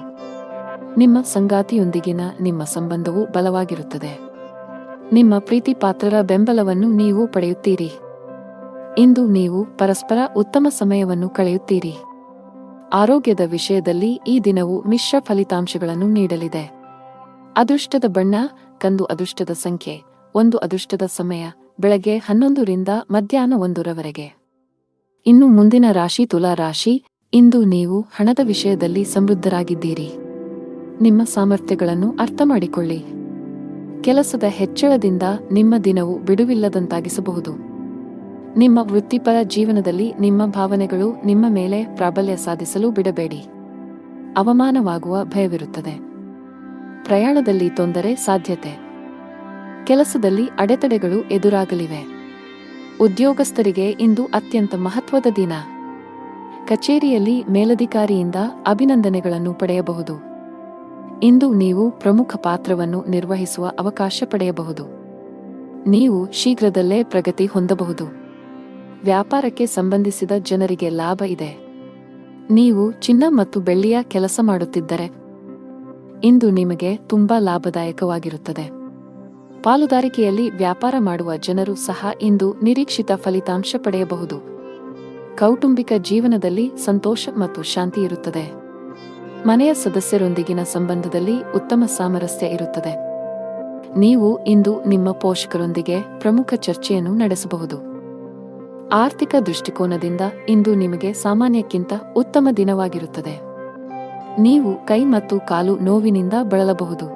ನಿಮ್ಮ ಸಂಗಾತಿಯೊಂದಿಗಿನ ನಿಮ್ಮ ಸಂಬಂಧವು ಬಲವಾಗಿರುತ್ತದೆ. ನಿಮ್ಮ ಪ್ರೀತಿ ಪಾತ್ರರ ಬೆಂಬಲವನ್ನು ನೀವು ಪಡೆಯುತ್ತೀರಿ. ಇಂದು ನೀವು ಪರಸ್ಪರ ಉತ್ತಮ ಸಮಯವನ್ನು ಕಳೆಯುತ್ತೀರಿ. ಆರೋಗ್ಯದ ವಿಷಯದಲ್ಲಿ ಈ ದಿನವು ಮಿಶ್ರ ಫಲಿತಾಂಶಗಳನ್ನು ನೀಡಲಿದೆ. ಅದೃಷ್ಟದ ಬಣ್ಣ ಕಂದು. ಅದೃಷ್ಟದ ಸಂಖ್ಯೆ 1. ಅದೃಷ್ಟದ ಸಮಯ ಬೆಳಗ್ಗೆ 11 ರಿಂದ ಮಧ್ಯಾಹ್ನ 1 ರವರೆಗೆ. ಇನ್ನು ಮುಂದಿನ ರಾಶಿ ತುಲಾ ರಾಶಿ. ಇಂದು ನೀವು ಹಣದ ವಿಷಯದಲ್ಲಿ ಸಮೃದ್ಧರಾಗಿದ್ದೀರಿ. ನಿಮ್ಮ ಸಾಮರ್ಥ್ಯಗಳನ್ನು ಅರ್ಥಮಾಡಿಕೊಳ್ಳಿ. ಕೆಲಸದ ಹೆಚ್ಚಳದಿಂದ ನಿಮ್ಮ ದಿನವು ಬಿಡುವಿಲ್ಲದಂತಾಗಿಸಬಹುದು. ನಿಮ್ಮ ವೃತ್ತಿಪರ ಜೀವನದಲ್ಲಿ ನಿಮ್ಮ ಭಾವನೆಗಳು ನಿಮ್ಮ ಮೇಲೆ ಪ್ರಾಬಲ್ಯ ಸಾಧಿಸಲು ಬಿಡಬೇಡಿ. ಅವಮಾನವಾಗುವ ಭಯವಿರುತ್ತದೆ. ಪ್ರಯಾಣದಲ್ಲಿ ತೊಂದರೆ ಸಾಧ್ಯತೆ. ಕೆಲಸದಲ್ಲಿ ಅಡೆತಡೆಗಳು ಎದುರಾಗಲಿವೆ. ಉದ್ಯೋಗಸ್ಥರಿಗೆ ಇಂದು ಅತ್ಯಂತ ಮಹತ್ವದ ದಿನ. ಕಚೇರಿಯಲ್ಲಿ ಮೇಲಧಿಕಾರಿಯಿಂದ ಅಭಿನಂದನೆಗಳನ್ನು ಪಡೆಯಬಹುದು. ಇಂದು ನೀವು ಪ್ರಮುಖ ಪಾತ್ರವನ್ನು ನಿರ್ವಹಿಸುವ ಅವಕಾಶ ಪಡೆಯಬಹುದು. ನೀವು ಶೀಘ್ರದಲ್ಲೇ ಪ್ರಗತಿ ಹೊಂದಬಹುದು. ವ್ಯಾಪಾರಕ್ಕೆ ಸಂಬಂಧಿಸಿದ ಜನರಿಗೆ ಲಾಭ ಇದೆ. ನೀವು ಚಿನ್ನ ಮತ್ತು ಬೆಳ್ಳಿಯ ಕೆಲಸ ಮಾಡುತ್ತಿದ್ದರೆ ಇಂದು ನಿಮಗೆ ತುಂಬಾ ಲಾಭದಾಯಕವಾಗಿರುತ್ತದೆ. ಪಾಲುದಾರಿಕೆಯಲ್ಲಿ ವ್ಯಾಪಾರ ಮಾಡುವ ಜನರು ಸಹ ಇಂದು ನಿರೀಕ್ಷಿತ ಫಲಿತಾಂಶ ಪಡೆಯಬಹುದು. ಕೌಟುಂಬಿಕ ಜೀವನದಲ್ಲಿ ಸಂತೋಷ ಮತ್ತು ಶಾಂತಿ ಇರುತ್ತದೆ. ಮನೆಯ ಸದಸ್ಯರೊಂದಿಗಿನ ಸಂಬಂಧದಲ್ಲಿ ಉತ್ತಮ ಸಾಮರಸ್ಯ ಇರುತ್ತದೆ. ನೀವು ಇಂದು ನಿಮ್ಮ ಪೋಷಕರೊಂದಿಗೆ ಪ್ರಮುಖ ಚರ್ಚೆಯನ್ನು ನಡೆಸಬಹುದು. ಆರ್ಥಿಕ ದೃಷ್ಟಿಕೋನದಿಂದ ಇಂದು ನಿಮಗೆ ಸಾಮಾನ್ಯಕ್ಕಿಂತ ಉತ್ತಮ ದಿನವಾಗಿರುತ್ತದೆ. ನೀವು ಕೈ ಮತ್ತು ಕಾಲು ನೋವಿನಿಂದ ಬಳಲಬಹುದು.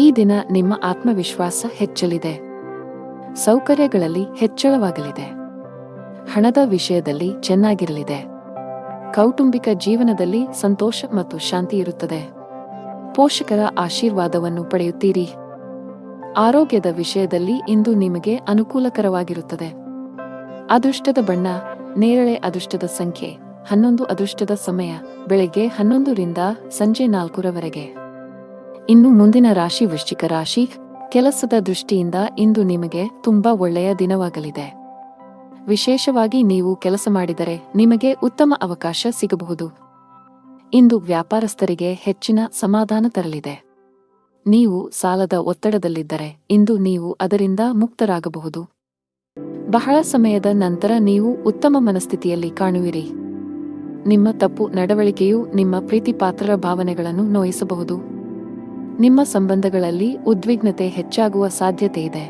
ಈ ದಿನ ನಿಮ್ಮ ಆತ್ಮವಿಶ್ವಾಸ ಹೆಚ್ಚಲಿದೆ. ಸೌಕರ್ಯಗಳಲ್ಲಿ ಹೆಚ್ಚಳವಾಗಲಿದೆ. ಹಣದ ವಿಷಯದಲ್ಲಿ ಚೆನ್ನಾಗಿರಲಿದೆ. ಕೌಟುಂಬಿಕ ಜೀವನದಲ್ಲಿ ಸಂತೋಷ ಮತ್ತು ಶಾಂತಿ ಇರುತ್ತದೆ. ಪೋಷಕರ ಆಶೀರ್ವಾದವನ್ನು ಪಡೆಯುತ್ತೀರಿ. ಆರೋಗ್ಯದ ವಿಷಯದಲ್ಲಿ ಇಂದು ನಿಮಗೆ ಅನುಕೂಲಕರವಾಗಿರುತ್ತದೆ. ಅದೃಷ್ಟದ ಬಣ್ಣ ನೇರಳೆ. ಅದೃಷ್ಟದ ಸಂಖ್ಯೆ 11. ಅದೃಷ್ಟದ ಸಮಯ ಬೆಳಗ್ಗೆ 11 ರಿಂದ ಸಂಜೆ 4 ರವರೆಗೆ. ಇನ್ನು ಮುಂದಿನ ರಾಶಿ ವೃಶ್ಚಿಕ ರಾಶಿ. ಕೆಲಸದ ದೃಷ್ಟಿಯಿಂದ ಇಂದು ನಿಮಗೆ ತುಂಬಾ ಒಳ್ಳೆಯ ದಿನವಾಗಲಿದೆ. ವಿಶೇಷವಾಗಿ ನೀವು ಕೆಲಸ ಮಾಡಿದರೆ ನಿಮಗೆ ಉತ್ತಮ ಅವಕಾಶ ಸಿಗಬಹುದು. ಇಂದು ವ್ಯಾಪಾರಸ್ಥರಿಗೆ ಹೆಚ್ಚಿನ ಸಮಾಧಾನ ತರಲಿದೆ. ನೀವು ಸಾಲದ ಒತ್ತಡದಲ್ಲಿದ್ದರೆ ಇಂದು ನೀವು ಅದರಿಂದ ಮುಕ್ತರಾಗಬಹುದು. ಬಹಳ ಸಮಯದ ನಂತರ ನೀವು ಉತ್ತಮ ಮನಸ್ಥಿತಿಯಲ್ಲಿ ಕಾಣುವಿರಿ. ನಿಮ್ಮ ತಪ್ಪು ನಡವಳಿಕೆಯು ನಿಮ್ಮ ಪ್ರೀತಿಪಾತ್ರರ ಭಾವನೆಗಳನ್ನು ನೋಯಿಸಬಹುದು. ನಿಮ್ಮ ಸಂಬಂಧಗಳಲ್ಲಿ ಉದ್ವಿಗ್ನತೆ ಹೆಚ್ಚಾಗುವ ಸಾಧ್ಯತೆಯಿದೆ.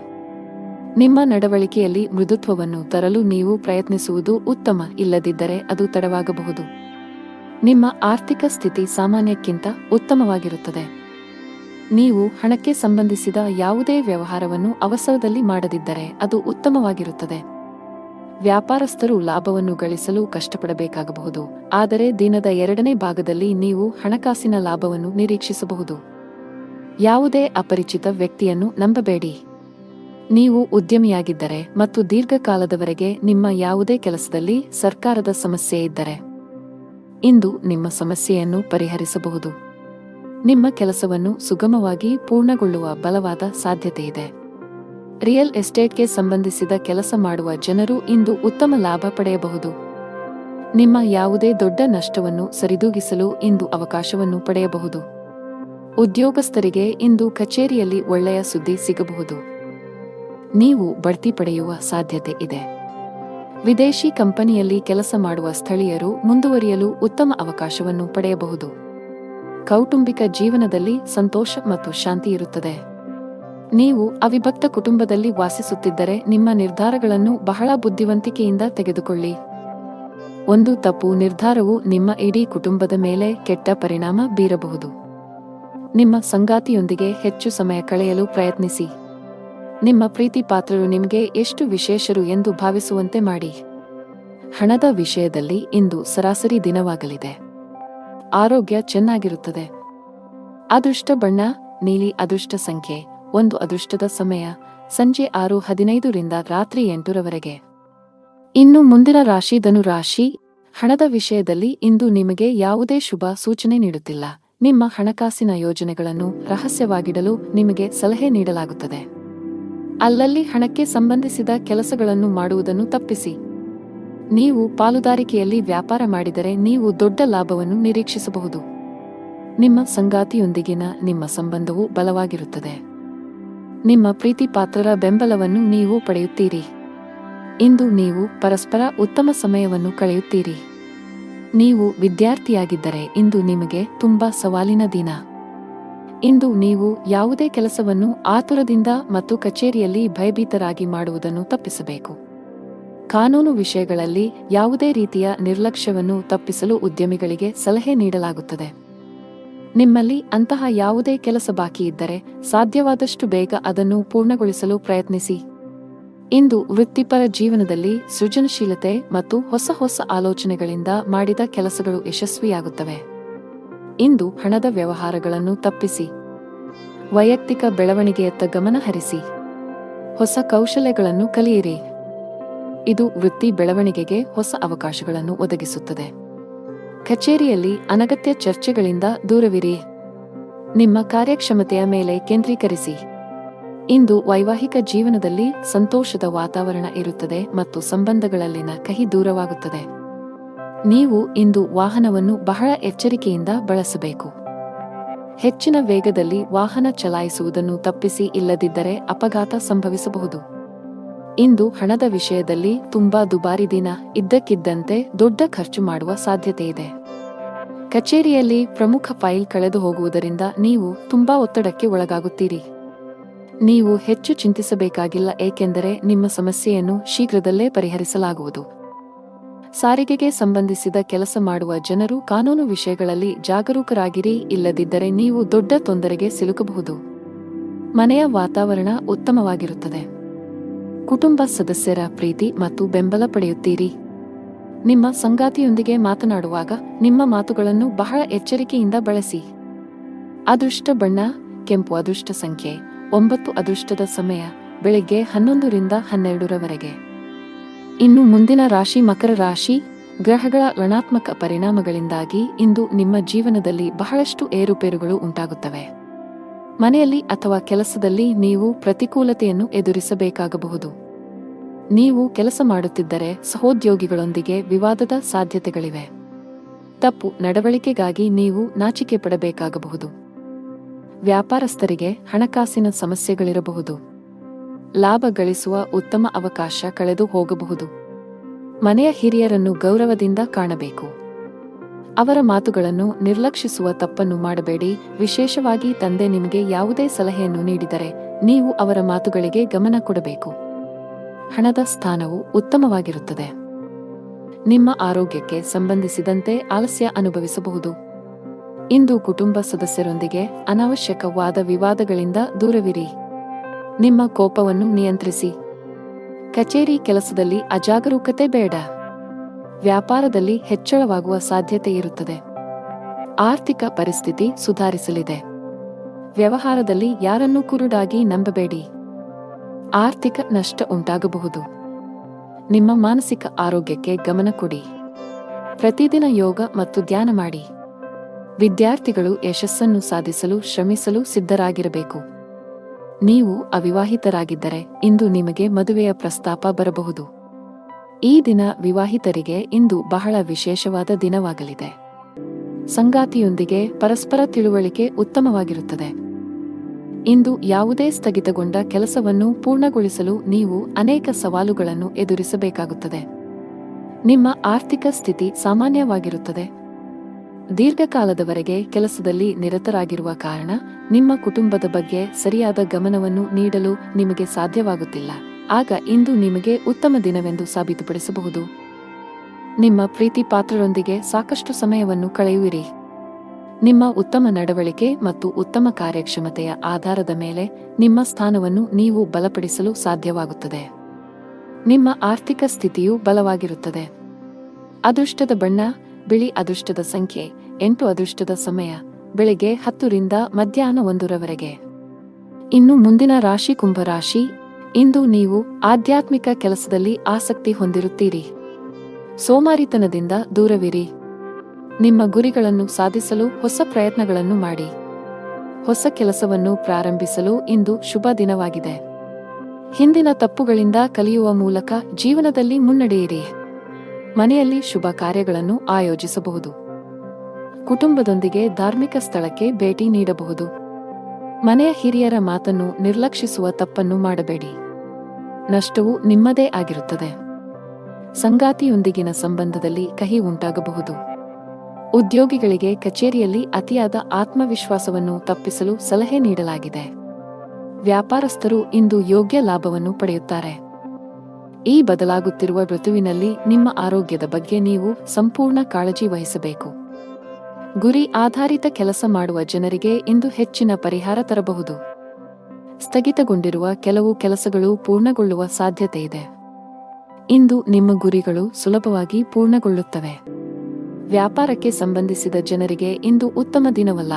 ನಿಮ್ಮ ನಡವಳಿಕೆಯಲ್ಲಿ ಮೃದುತ್ವವನ್ನು ತರಲು ನೀವು ಪ್ರಯತ್ನಿಸುವುದು ಉತ್ತಮ, ಇಲ್ಲದಿದ್ದರೆ ಅದು ತಡವಾಗಬಹುದು. ನಿಮ್ಮ ಆರ್ಥಿಕ ಸ್ಥಿತಿ ಸಾಮಾನ್ಯಕ್ಕಿಂತ ಉತ್ತಮವಾಗಿರುತ್ತದೆ. ನೀವು ಹಣಕ್ಕೆ ಸಂಬಂಧಿಸಿದ ಯಾವುದೇ ವ್ಯವಹಾರವನ್ನು ಅವಸರದಲ್ಲಿ ಮಾಡದಿದ್ದರೆ ಅದು ಉತ್ತಮವಾಗಿರುತ್ತದೆ. ವ್ಯಾಪಾರಸ್ಥರು ಲಾಭವನ್ನು ಗಳಿಸಲು ಕಷ್ಟಪಡಬೇಕಾಗಬಹುದು, ಆದರೆ ದಿನದ 2ನೇ ಭಾಗದಲ್ಲಿ ನೀವು ಹಣಕಾಸಿನ ಲಾಭವನ್ನು ನಿರೀಕ್ಷಿಸಬಹುದು. ಯಾವುದೇ ಅಪರಿಚಿತ ವ್ಯಕ್ತಿಯನ್ನು ನಂಬಬೇಡಿ. ನೀವು ಉದ್ಯಮಿಯಾಗಿದ್ದರೆ ಮತ್ತು ದೀರ್ಘಕಾಲದವರೆಗೆ ನಿಮ್ಮ ಯಾವುದೇ ಕೆಲಸದಲ್ಲಿ ಸರ್ಕಾರದ ಸಮಸ್ಯೆ ಇದ್ದರೆ ಇಂದು ನಿಮ್ಮ ಸಮಸ್ಯೆಯನ್ನು ಪರಿಹರಿಸಬಹುದು. ನಿಮ್ಮ ಕೆಲಸವನ್ನು ಸುಗಮವಾಗಿ ಪೂರ್ಣಗೊಳ್ಳುವ ಬಲವಾದ ಸಾಧ್ಯತೆಯಿದೆ. ರಿಯಲ್ ಎಸ್ಟೇಟ್ಗೆ ಸಂಬಂಧಿಸಿದ ಕೆಲಸ ಮಾಡುವ ಜನರು ಇಂದು ಉತ್ತಮ ಲಾಭ ಪಡೆಯಬಹುದು. ನಿಮ್ಮ ಯಾವುದೇ ದೊಡ್ಡ ನಷ್ಟವನ್ನು ಸರಿದೂಗಿಸಲು ಇಂದು ಅವಕಾಶವನ್ನು ಪಡೆಯಬಹುದು. ಉದ್ಯೋಗಸ್ಥರಿಗೆ ಇಂದು ಕಚೇರಿಯಲ್ಲಿ ಒಳ್ಳೆಯ ಸುದ್ದಿ ಸಿಗಬಹುದು. ನೀವು ಬಡ್ತಿ ಪಡೆಯುವ ಸಾಧ್ಯತೆ ಇದೆ. ವಿದೇಶಿ ಕಂಪನಿಯಲ್ಲಿ ಕೆಲಸ ಮಾಡುವ ಸ್ಥಳೀಯರು ಮುಂದುವರಿಯಲು ಉತ್ತಮ ಅವಕಾಶವನ್ನು ಪಡೆಯಬಹುದು. ಕೌಟುಂಬಿಕ ಜೀವನದಲ್ಲಿ ಸಂತೋಷ ಮತ್ತು ಶಾಂತಿ ಇರುತ್ತದೆ. ನೀವು ಅವಿಭಕ್ತ ಕುಟುಂಬದಲ್ಲಿ ವಾಸಿಸುತ್ತಿದ್ದರೆ ನಿಮ್ಮ ನಿರ್ಧಾರಗಳನ್ನು ಬಹಳ ಬುದ್ಧಿವಂತಿಕೆಯಿಂದ ತೆಗೆದುಕೊಳ್ಳಿ. ಒಂದು ತಪ್ಪು ನಿರ್ಧಾರವು ನಿಮ್ಮ ಇಡೀ ಕುಟುಂಬದ ಮೇಲೆ ಕೆಟ್ಟ ಪರಿಣಾಮ ಬೀರಬಹುದು. ನಿಮ್ಮ ಸಂಗಾತಿಯೊಂದಿಗೆ ಹೆಚ್ಚು ಸಮಯ ಕಳೆಯಲು ಪ್ರಯತ್ನಿಸಿ. ನಿಮ್ಮ ಪ್ರೀತಿಪಾತ್ರರು ನಿಮಗೆ ಎಷ್ಟು ವಿಶೇಷರು ಎಂದು ಭಾವಿಸುವಂತೆ ಮಾಡಿ. ಹಣದ ವಿಷಯದಲ್ಲಿ ಇಂದು ಸರಾಸರಿ ದಿನವಾಗಲಿದೆ. ಆರೋಗ್ಯ ಚೆನ್ನಾಗಿರುತ್ತದೆ. ಅದೃಷ್ಟ ಬಣ್ಣ ನೀಲಿ. ಅದೃಷ್ಟ ಸಂಖ್ಯೆ 1. ಅದೃಷ್ಟದ ಸಮಯ ಸಂಜೆ 6:15 ರಿಂದ ರಾತ್ರಿ 8 ಇನ್ನು ಮುಂದಿನ ರಾಶಿ ಧನು ರಾಶಿ. ಹಣದ ವಿಷಯದಲ್ಲಿ ಇಂದು ನಿಮಗೆ ಯಾವುದೇ ಶುಭ ಸೂಚನೆ ನೀಡುತ್ತಿಲ್ಲ. ನಿಮ್ಮ ಹಣಕಾಸಿನ ಯೋಜನೆಗಳನ್ನು ರಹಸ್ಯವಾಗಿಡಲು ನಿಮಗೆ ಸಲಹೆ ನೀಡಲಾಗುತ್ತದೆ. ಅಲ್ಲಲ್ಲಿ ಹಣಕ್ಕೆ ಸಂಬಂಧಿಸಿದ ಕೆಲಸಗಳನ್ನು ಮಾಡುವುದನ್ನು ತಪ್ಪಿಸಿ. ನೀವು ಪಾಲುದಾರಿಕೆಯಲ್ಲಿ ವ್ಯಾಪಾರ ಮಾಡಿದರೆ ನೀವು ದೊಡ್ಡ ಲಾಭವನ್ನು ನಿರೀಕ್ಷಿಸಬಹುದು. ನಿಮ್ಮ ಸಂಗಾತಿಯೊಂದಿಗಿನ ನಿಮ್ಮ ಸಂಬಂಧವು ಬಲವಾಗಿರುತ್ತದೆ. ನಿಮ್ಮ ಪ್ರೀತಿಪಾತ್ರರ ಬೆಂಬಲವನ್ನು ನೀವು ಪಡೆಯುತ್ತೀರಿ. ಇಂದು ನೀವು ಪರಸ್ಪರ ಉತ್ತಮ ಸಮಯವನ್ನು ಕಳೆಯುತ್ತೀರಿ. ನೀವು ವಿದ್ಯಾರ್ಥಿಯಾಗಿದ್ದರೆ ಇಂದು ನಿಮಗೆ ತುಂಬಾ ಸವಾಲಿನ ದಿನ. ಇಂದು ನೀವು ಯಾವುದೇ ಕೆಲಸವನ್ನು ಆತುರದಿಂದ ಮತ್ತು ಕಚೇರಿಯಲ್ಲಿ ಭಯಭೀತರಾಗಿ ಮಾಡುವುದನ್ನು ತಪ್ಪಿಸಬೇಕು. ಕಾನೂನು ವಿಷಯಗಳಲ್ಲಿ ಯಾವುದೇ ರೀತಿಯ ನಿರ್ಲಕ್ಷ್ಯವನ್ನು ತಪ್ಪಿಸಲು ಉದ್ಯಮಿಗಳಿಗೆ ಸಲಹೆ ನೀಡಲಾಗುತ್ತದೆ. ನಿಮ್ಮಲ್ಲಿ ಅಂತಹ ಯಾವುದೇ ಕೆಲಸ ಬಾಕಿ ಇದ್ದರೆ ಸಾಧ್ಯವಾದಷ್ಟು ಬೇಗ ಅದನ್ನು ಪೂರ್ಣಗೊಳಿಸಲು ಪ್ರಯತ್ನಿಸಿ. ಇಂದು ವೃತ್ತಿಪರ ಜೀವನದಲ್ಲಿ ಸೃಜನಶೀಲತೆ ಮತ್ತು ಹೊಸ ಆಲೋಚನೆಗಳಿಂದ ಮಾಡಿದ ಕೆಲಸಗಳು ಯಶಸ್ವಿಯಾಗುತ್ತವೆ. ಇಂದು ಹಣದ ವ್ಯವಹಾರಗಳನ್ನು ತಪ್ಪಿಸಿ. ವೈಯಕ್ತಿಕ ಬೆಳವಣಿಗೆಯತ್ತ ಗಮನ ಹರಿಸಿ. ಹೊಸ ಕೌಶಲ್ಯಗಳನ್ನು ಕಲಿಯಿರಿ. ಇದು ವೃತ್ತಿ ಬೆಳವಣಿಗೆಗೆ ಹೊಸ ಅವಕಾಶಗಳನ್ನು ಒದಗಿಸುತ್ತದೆ. ಕಚೇರಿಯಲ್ಲಿ ಅನಗತ್ಯ ಚರ್ಚೆಗಳಿಂದ ದೂರವಿರಿ. ನಿಮ್ಮ ಕಾರ್ಯಕ್ಷಮತೆಯ ಮೇಲೆ ಕೇಂದ್ರೀಕರಿಸಿ. ಇಂದು ವೈವಾಹಿಕ ಜೀವನದಲ್ಲಿ ಸಂತೋಷದ ವಾತಾವರಣ ಇರುತ್ತದೆ ಮತ್ತು ಸಂಬಂಧಗಳಲ್ಲಿನ ಕಹಿ ದೂರವಾಗುತ್ತದೆ. ನೀವು ಇಂದು ವಾಹನವನ್ನು ಬಹಳ ಎಚ್ಚರಿಕೆಯಿಂದ ಬಳಸಬೇಕು. ಹೆಚ್ಚಿನ ವೇಗದಲ್ಲಿ ವಾಹನ ಚಲಾಯಿಸುವುದನ್ನು ತಪ್ಪಿಸಿ, ಇಲ್ಲದಿದ್ದರೆ ಅಪಘಾತ ಸಂಭವಿಸಬಹುದು. ಇಂದು ಹಣದ ವಿಷಯದಲ್ಲಿ ತುಂಬಾ ದುಬಾರಿ ದಿನ. ಇದ್ದಕ್ಕಿದ್ದಂತೆ ದೊಡ್ಡ ಖರ್ಚು ಮಾಡುವ ಸಾಧ್ಯತೆಯಿದೆ. ಕಚೇರಿಯಲ್ಲಿ ಪ್ರಮುಖ ಫೈಲ್ ಕಳೆದು ಹೋಗುವುದರಿಂದ ನೀವು ತುಂಬಾ ಒತ್ತಡಕ್ಕೆ ಒಳಗಾಗುತ್ತೀರಿ. ನೀವು ಹೆಚ್ಚು ಚಿಂತಿಸಬೇಕಾಗಿಲ್ಲ, ಏಕೆಂದರೆ ನಿಮ್ಮ ಸಮಸ್ಯೆಯನ್ನು ಶೀಘ್ರದಲ್ಲೇ ಪರಿಹರಿಸಲಾಗುವುದು. ಸಾರಿಗೆಗೆ ಸಂಬಂಧಿಸಿದ ಕೆಲಸ ಮಾಡುವ ಜನರು ಕಾನೂನು ವಿಷಯಗಳಲ್ಲಿ ಜಾಗರೂಕರಾಗಿರಿ, ಇಲ್ಲದಿದ್ದರೆ ನೀವು ದೊಡ್ಡ ತೊಂದರೆಗೆ ಸಿಲುಕಬಹುದು. ಮನೆಯ ವಾತಾವರಣ ಉತ್ತಮವಾಗಿರುತ್ತದೆ. ಕುಟುಂಬ ಸದಸ್ಯರ ಪ್ರೀತಿ ಮತ್ತು ಬೆಂಬಲ ಪಡೆಯುತ್ತೀರಿ. ನಿಮ್ಮ ಸಂಗಾತಿಯೊಂದಿಗೆ ಮಾತನಾಡುವಾಗ ನಿಮ್ಮ ಮಾತುಗಳನ್ನು ಬಹಳ ಎಚ್ಚರಿಕೆಯಿಂದ ಬಳಸಿ. ಅದೃಷ್ಟ ಬಣ್ಣ ಕೆಂಪು. ಅದೃಷ್ಟ ಸಂಖ್ಯೆ 9. ಅದೃಷ್ಟದ ಸಮಯ ಬೆಳಿಗ್ಗೆ 11 ರಿಂದ 12 ಇನ್ನು ಮುಂದಿನ ರಾಶಿ ಮಕರ ರಾಶಿ. ಗ್ರಹಗಳ ಋಣಾತ್ಮಕ ಪರಿಣಾಮಗಳಿಂದಾಗಿ ಇಂದು ನಿಮ್ಮ ಜೀವನದಲ್ಲಿ ಬಹಳಷ್ಟು ಏರುಪೇರುಗಳು ಉಂಟಾಗುತ್ತವೆ. ಮನೆಯಲ್ಲಿ ಅಥವಾ ಕೆಲಸದಲ್ಲಿ ನೀವು ಪ್ರತಿಕೂಲತೆಯನ್ನು ಎದುರಿಸಬೇಕಾಗಬಹುದು. ನೀವು ಕೆಲಸ ಮಾಡುತ್ತಿದ್ದರೆ ಸಹೋದ್ಯೋಗಿಗಳೊಂದಿಗೆ ವಿವಾದದ ಸಾಧ್ಯತೆಗಳಿವೆ. ತಪ್ಪು ನಡವಳಿಕೆಗಾಗಿ ನೀವು ನಾಚಿಕೆ ಪಡಬೇಕಾಗಬಹುದು. ವ್ಯಾಪಾರಸ್ಥರಿಗೆ ಹಣಕಾಸಿನ ಸಮಸ್ಯೆಗಳಿರಬಹುದು. ಲಾಭ ಗಳಿಸುವ ಉತ್ತಮ ಅವಕಾಶ ಕಳೆದು ಹೋಗಬಹುದು. ಮನೆಯ ಹಿರಿಯರನ್ನು ಗೌರವದಿಂದ ಕಾಣಬೇಕು. ಅವರ ಮಾತುಗಳನ್ನು ನಿರ್ಲಕ್ಷಿಸುವ ತಪ್ಪನ್ನು ಮಾಡಬೇಡಿ. ವಿಶೇಷವಾಗಿ ತಂದೆ ನಿಮಗೆ ಯಾವುದೇ ಸಲಹೆಯನ್ನು ನೀಡಿದರೆ ನೀವು ಅವರ ಮಾತುಗಳಿಗೆ ಗಮನ ಕೊಡಬೇಕು. ಹಣದ ಸ್ಥಾನವು ಉತ್ತಮವಾಗಿರುತ್ತದೆ. ನಿಮ್ಮ ಆರೋಗ್ಯಕ್ಕೆ ಸಂಬಂಧಿಸಿದಂತೆ ಆಲಸ್ಯ ಅನುಭವಿಸಬಹುದು. ಇಂದು ಕುಟುಂಬ ಸದಸ್ಯರೊಂದಿಗೆ ಅನಾವಶ್ಯಕ ವಾದ ವಿವಾದಗಳಿಂದ ದೂರವಿರಿ. ನಿಮ್ಮ ಕೋಪವನ್ನು ನಿಯಂತ್ರಿಸಿ. ಕಚೇರಿ ಕೆಲಸದಲ್ಲಿ ಅಜಾಗರೂಕತೆ ಬೇಡ. ವ್ಯಾಪಾರದಲ್ಲಿ ಹೆಚ್ಚಳವಾಗುವ ಸಾಧ್ಯತೆ ಇರುತ್ತದೆ. ಆರ್ಥಿಕ ಪರಿಸ್ಥಿತಿ ಸುಧಾರಿಸಲಿದೆ. ವ್ಯವಹಾರದಲ್ಲಿ ಯಾರನ್ನೂ ಕುರುಡಾಗಿ ನಂಬಬೇಡಿ. ಆರ್ಥಿಕ ನಷ್ಟ ಉಂಟಾಗಬಹುದು. ನಿಮ್ಮ ಮಾನಸಿಕ ಆರೋಗ್ಯಕ್ಕೆ ಗಮನ ಕೊಡಿ. ಪ್ರತಿದಿನ ಯೋಗ ಮತ್ತು ಧ್ಯಾನ ಮಾಡಿ. ವಿದ್ಯಾರ್ಥಿಗಳು ಯಶಸ್ಸನ್ನು ಸಾಧಿಸಲು ಶ್ರಮಿಸಲು ಸಿದ್ಧರಾಗಿರಬೇಕು. ನೀವು ಅವಿವಾಹಿತರಾಗಿದ್ದರೆ ಇಂದು ನಿಮಗೆ ಮದುವೆಯ ಪ್ರಸ್ತಾಪ ಬರಬಹುದು. ಈ ದಿನ ವಿವಾಹಿತರಿಗೆ ಇಂದು ಬಹಳ ವಿಶೇಷವಾದ ದಿನವಾಗಲಿದೆ. ಸಂಗಾತಿಯೊಂದಿಗೆ ಪರಸ್ಪರ ತಿಳುವಳಿಕೆ ಉತ್ತಮವಾಗಿರುತ್ತದೆ. ಇಂದು ಯಾವುದೇ ಸ್ಥಗಿತಗೊಂಡ ಕೆಲಸವನ್ನು ಪೂರ್ಣಗೊಳಿಸಲು ನೀವು ಅನೇಕ ಸವಾಲುಗಳನ್ನು ಎದುರಿಸಬೇಕಾಗುತ್ತದೆ. ನಿಮ್ಮ ಆರ್ಥಿಕ ಸ್ಥಿತಿ ಸಾಮಾನ್ಯವಾಗಿರುತ್ತದೆ. ದೀರ್ಘಕಾಲದವರೆಗೆ ಕೆಲಸದಲ್ಲಿ ನಿರತರಾಗಿರುವ ಕಾರಣ ನಿಮ್ಮ ಕುಟುಂಬದ ಬಗ್ಗೆ ಸರಿಯಾದ ಗಮನವನ್ನು ನೀಡಲು ನಿಮಗೆ ಸಾಧ್ಯವಾಗುತ್ತಿಲ್ಲ. ಆಗ ಇಂದು ನಿಮಗೆ ಉತ್ತಮ ದಿನವೆಂದು ಸಾಬೀತುಪಡಿಸಬಹುದು. ನಿಮ್ಮ ಪ್ರೀತಿ ಪಾತ್ರರೊಂದಿಗೆ ಸಾಕಷ್ಟು ಸಮಯವನ್ನು ಕಳೆಯುವಿರಿ. ನಿಮ್ಮ ಉತ್ತಮ ನಡವಳಿಕೆ ಮತ್ತು ಉತ್ತಮ ಕಾರ್ಯಕ್ಷಮತೆಯ ಆಧಾರದ ಮೇಲೆ ನಿಮ್ಮ ಸ್ಥಾನವನ್ನು ನೀವು ಬಲಪಡಿಸಲು ಸಾಧ್ಯವಾಗುತ್ತದೆ. ನಿಮ್ಮ ಆರ್ಥಿಕ ಸ್ಥಿತಿಯು ಬಲವಾಗಿರುತ್ತದೆ. ಅದೃಷ್ಟದ ಬಣ್ಣ ಬಿಳಿ. ಅದೃಷ್ಟದ ಸಂಖ್ಯೆ 8. ಅದೃಷ್ಟದ ಸಮಯ ಬೆಳಿಗ್ಗೆ 10 ರಿಂದ ಮಧ್ಯಾಹ್ನ 1 ರವರೆಗೆ. ಇನ್ನು ಮುಂದಿನ ರಾಶಿ ಕುಂಭರಾಶಿ. ಇಂದು ನೀವು ಆಧ್ಯಾತ್ಮಿಕ ಕೆಲಸದಲ್ಲಿ ಆಸಕ್ತಿ ಹೊಂದಿರುತ್ತೀರಿ. ಸೋಮಾರಿತನದಿಂದ ದೂರವಿರಿ. ನಿಮ್ಮ ಗುರಿಗಳನ್ನು ಸಾಧಿಸಲು ಹೊಸ ಪ್ರಯತ್ನಗಳನ್ನು ಮಾಡಿ. ಹೊಸ ಕೆಲಸವನ್ನು ಪ್ರಾರಂಭಿಸಲು ಇಂದು ಶುಭ ದಿನವಾಗಿದೆ. ಹಿಂದಿನ ತಪ್ಪುಗಳಿಂದ ಕಲಿಯುವ ಮೂಲಕ ಜೀವನದಲ್ಲಿ ಮುನ್ನಡೆಯಿರಿ. ಮನೆಯಲ್ಲಿ ಶುಭ ಕಾರ್ಯಗಳನ್ನು ಆಯೋಜಿಸಬಹುದು. ಕುಟುಂಬದೊಂದಿಗೆ ಧಾರ್ಮಿಕ ಸ್ಥಳಕ್ಕೆ ಭೇಟಿ ನೀಡಬಹುದು. ಮನೆಯ ಹಿರಿಯರ ಮಾತನ್ನು ನಿರ್ಲಕ್ಷಿಸುವ ತಪ್ಪನ್ನು ಮಾಡಬೇಡಿ. ನಷ್ಟವು ನಿಮ್ಮದೇ ಆಗಿರುತ್ತದೆ. ಸಂಗಾತಿಯೊಂದಿಗಿನ ಸಂಬಂಧದಲ್ಲಿ ಕಹಿ ಉಂಟಾಗಬಹುದು. ಉದ್ಯೋಗಿಗಳಿಗೆ ಕಚೇರಿಯಲ್ಲಿ ಅತಿಯಾದ ಆತ್ಮವಿಶ್ವಾಸವನ್ನು ತಪ್ಪಿಸಲು ಸಲಹೆ ನೀಡಲಾಗಿದೆ. ವ್ಯಾಪಾರಸ್ಥರು ಇಂದು ಯೋಗ್ಯ ಲಾಭವನ್ನು ಪಡೆಯುತ್ತಾರೆ. ಈ ಬದಲಾಗುತ್ತಿರುವ ಋತುವಿನಲ್ಲಿ ನಿಮ್ಮ ಆರೋಗ್ಯದ ಬಗ್ಗೆ ನೀವು ಸಂಪೂರ್ಣ ಕಾಳಜಿ ವಹಿಸಬೇಕು. ಗುರಿ ಆಧಾರಿತ ಕೆಲಸ ಮಾಡುವ ಜನರಿಗೆ ಇಂದು ಹೆಚ್ಚಿನ ಪರಿಹಾರ ತರಬಹುದು. ಸ್ಥಗಿತಗೊಂಡಿರುವ ಕೆಲವು ಕೆಲಸಗಳು ಪೂರ್ಣಗೊಳ್ಳುವ ಸಾಧ್ಯತೆಯಿದೆ. ಇಂದು ನಿಮ್ಮ ಗುರಿಗಳು ಸುಲಭವಾಗಿ ಪೂರ್ಣಗೊಳ್ಳುತ್ತವೆ. ವ್ಯಾಪಾರಕ್ಕೆ ಸಂಬಂಧಿಸಿದ ಜನರಿಗೆ ಇಂದು ಉತ್ತಮ ದಿನವಲ್ಲ.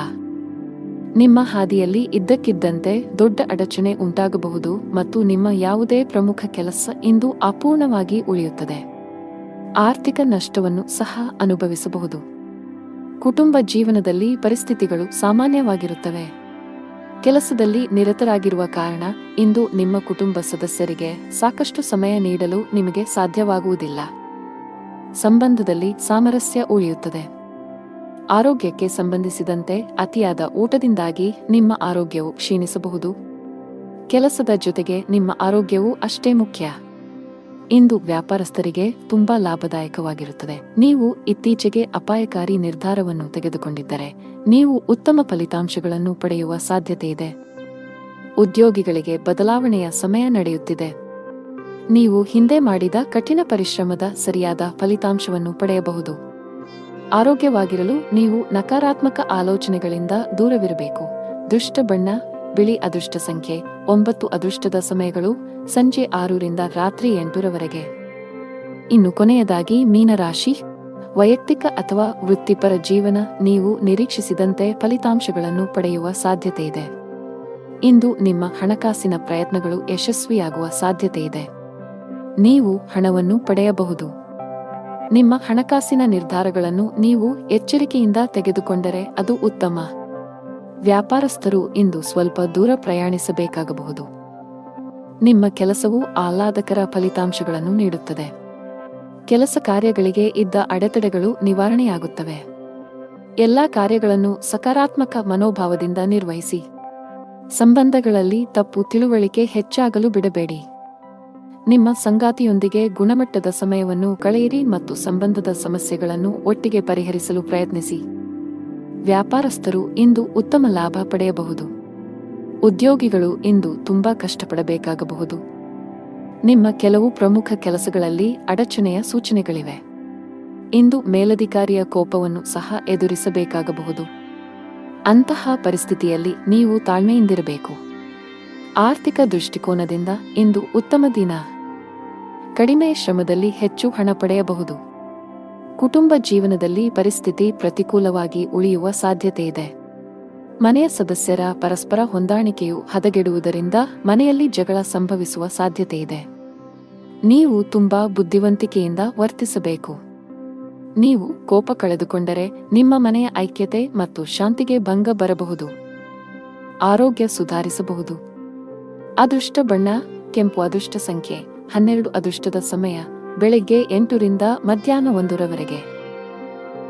ನಿಮ್ಮ ಹಾದಿಯಲ್ಲಿ ಇದ್ದಕ್ಕಿದ್ದಂತೆ ದೊಡ್ಡ ಅಡಚಣೆ ಉಂಟಾಗಬಹುದು ಮತ್ತು ನಿಮ್ಮ ಯಾವುದೇ ಪ್ರಮುಖ ಕೆಲಸ ಇಂದು ಅಪೂರ್ಣವಾಗಿ ಉಳಿಯುತ್ತದೆ. ಆರ್ಥಿಕ ನಷ್ಟವನ್ನು ಸಹ ಅನುಭವಿಸಬಹುದು. ಕುಟುಂಬ ಜೀವನದಲ್ಲಿ ಪರಿಸ್ಥಿತಿಗಳು ಸಾಮಾನ್ಯವಾಗಿರುತ್ತವೆ. ಕೆಲಸದಲ್ಲಿ ನಿರತರಾಗಿರುವ ಕಾರಣ ಇಂದು ನಿಮ್ಮ ಕುಟುಂಬ ಸದಸ್ಯರಿಗೆ ಸಾಕಷ್ಟು ಸಮಯ ನೀಡಲು ನಿಮಗೆ ಸಾಧ್ಯವಾಗುವುದಿಲ್ಲ. ಸಂಬಂಧದಲ್ಲಿ ಸಾಮರಸ್ಯ ಉಳಿಯುತ್ತದೆ. ಆರೋಗ್ಯಕ್ಕೆ ಸಂಬಂಧಿಸಿದಂತೆ ಅತಿಯಾದ ಊಟದಿಂದಾಗಿ ನಿಮ್ಮ ಆರೋಗ್ಯವು ಕ್ಷೀಣಿಸಬಹುದು. ಕೆಲಸದ ಜೊತೆಗೆ ನಿಮ್ಮ ಆರೋಗ್ಯವೂ ಅಷ್ಟೇ ಮುಖ್ಯ. ಇಂದು ವ್ಯಾಪಾರಸ್ಥರಿಗೆ ತುಂಬಾ ಲಾಭದಾಯಕವಾಗಿರುತ್ತದೆ. ನೀವು ಇತ್ತೀಚೆಗೆ ಅಪಾಯಕಾರಿ ನಿರ್ಧಾರವನ್ನು ತೆಗೆದುಕೊಂಡಿದ್ದರೆ ನೀವು ಉತ್ತಮ ಫಲಿತಾಂಶಗಳನ್ನು ಪಡೆಯುವ ಸಾಧ್ಯತೆಯಿದೆ. ಉದ್ಯೋಗಿಗಳಿಗೆ ಬದಲಾವಣೆಯ ಸಮಯ ನಡೆಯುತ್ತಿದೆ. ನೀವು ಹಿಂದೆ ಮಾಡಿದ ಕಠಿಣ ಪರಿಶ್ರಮದ ಸರಿಯಾದ ಫಲಿತಾಂಶವನ್ನು ಪಡೆಯಬಹುದು. ಆರೋಗ್ಯವಾಗಿರಲು ನೀವು ನಕಾರಾತ್ಮಕ ಆಲೋಚನೆಗಳಿಂದ ದೂರವಿರಬೇಕು. ದುಷ್ಟ ಬಣ್ಣ ಬಿಳಿ. ಅದೃಷ್ಟ ಸಂಖ್ಯೆ 9. ಅದೃಷ್ಟದ ಸಮಯಗಳು ಸಂಜೆ 6 ರಿಂದ ರಾತ್ರಿ 8 ರವರೆಗೆ. ಇನ್ನು ಕೊನೆಯದಾಗಿ ಮೀನರಾಶಿ. ವೈಯಕ್ತಿಕ ಅಥವಾ ವೃತ್ತಿಪರ ಜೀವನ. ನೀವು ನಿರೀಕ್ಷಿಸಿದಂತೆ ಫಲಿತಾಂಶಗಳನ್ನು ಪಡೆಯುವ ಸಾಧ್ಯತೆಯಿದೆ. ಇಂದು ನಿಮ್ಮ ಹಣಕಾಸಿನ ಪ್ರಯತ್ನಗಳು ಯಶಸ್ವಿಯಾಗುವ ಸಾಧ್ಯತೆಯಿದೆ. ನೀವು ಹಣವನ್ನು ಪಡೆಯಬಹುದು. ನಿಮ್ಮ ಹಣಕಾಸಿನ ನಿರ್ಧಾರಗಳನ್ನು ನೀವು ಎಚ್ಚರಿಕೆಯಿಂದ ತೆಗೆದುಕೊಂಡರೆ ಅದು ಉತ್ತಮ. ವ್ಯಾಪಾರಸ್ಥರು ಇಂದು ಸ್ವಲ್ಪ ದೂರ ಪ್ರಯಾಣಿಸಬೇಕಾಗಬಹುದು. ನಿಮ್ಮ ಕೆಲಸವು ಆಹ್ಲಾದಕರ ಫಲಿತಾಂಶಗಳನ್ನು ನೀಡುತ್ತದೆ. ಕೆಲಸ ಕಾರ್ಯಗಳಿಗೆ ಇದ್ದ ಅಡೆತಡೆಗಳು ನಿವಾರಣೆಯಾಗುತ್ತವೆ. ಎಲ್ಲಾ ಕಾರ್ಯಗಳನ್ನು ಸಕಾರಾತ್ಮಕ ಮನೋಭಾವದಿಂದ ನಿರ್ವಹಿಸಿ. ಸಂಬಂಧಗಳಲ್ಲಿ ತಪ್ಪು ತಿಳುವಳಿಕೆ ಹೆಚ್ಚಾಗಲು ಬಿಡಬೇಡಿ. ನಿಮ್ಮ ಸಂಗಾತಿಯೊಂದಿಗೆ ಗುಣಮಟ್ಟದ ಸಮಯವನ್ನು ಕಳೆಯಿರಿ ಮತ್ತು ಸಂಬಂಧದ ಸಮಸ್ಯೆಗಳನ್ನು ಒಟ್ಟಿಗೆ ಪರಿಹರಿಸಲು ಪ್ರಯತ್ನಿಸಿ. ವ್ಯಾಪಾರಸ್ಥರು ಇಂದು ಉತ್ತಮ ಲಾಭ ಪಡೆಯಬಹುದು. ಉದ್ಯೋಗಿಗಳು ಇಂದು ತುಂಬಾ ಕಷ್ಟಪಡಬೇಕಾಗಬಹುದು. ನಿಮ್ಮ ಕೆಲವು ಪ್ರಮುಖ ಕೆಲಸಗಳಲ್ಲಿ ಅಡಚಣೆಯ ಸೂಚನೆಗಳಿವೆ. ಇಂದು ಮೇಲಧಿಕಾರಿಯ ಕೋಪವನ್ನು ಸಹ ಎದುರಿಸಬೇಕಾಗಬಹುದು. ಅಂತಹ ಪರಿಸ್ಥಿತಿಯಲ್ಲಿ ನೀವು ತಾಳ್ಮೆಯಿಂದಿರಬೇಕು. ಆರ್ಥಿಕ ದೃಷ್ಟಿಕೋನದಿಂದ ಇಂದು ಉತ್ತಮ ದಿನ. ಕಡಿಮೆ ಶ್ರಮದಲ್ಲಿ ಹೆಚ್ಚು ಹಣ ಪಡೆಯಬಹುದು. ಕುಟುಂಬ ಜೀವನದಲ್ಲಿ ಪರಿಸ್ಥಿತಿ ಪ್ರತಿಕೂಲವಾಗಿ ಉಳಿಯುವ ಸಾಧ್ಯತೆಯಿದೆ. ಮನೆಯ ಸದಸ್ಯರ ಪರಸ್ಪರ ಹೊಂದಾಣಿಕೆಯು ಹದಗೆಡುವುದರಿಂದ ಮನೆಯಲ್ಲಿ ಜಗಳ ಸಂಭವಿಸುವ ಸಾಧ್ಯತೆಯಿದೆ. ನೀವು ತುಂಬಾ ಬುದ್ಧಿವಂತಿಕೆಯಿಂದ ವರ್ತಿಸಬೇಕು. ನೀವು ಕೋಪ ಕಳೆದುಕೊಂಡರೆ ನಿಮ್ಮ ಮನೆಯ ಐಕ್ಯತೆ ಮತ್ತು ಶಾಂತಿಗೆ ಭಂಗ ಬರಬಹುದು. ಆರೋಗ್ಯ ಸುಧಾರಿಸಬಹುದು. ಅದೃಷ್ಟ ಬಣ್ಣ ಕೆಂಪು. ಅದೃಷ್ಟ ಸಂಖ್ಯೆ 12. ಅದೃಷ್ಟದ ಸಮಯ ಬೆಳಗ್ಗೆ 8 ರಿಂದ ಮಧ್ಯಾಹ್ನ 1 ರವರೆಗೆ.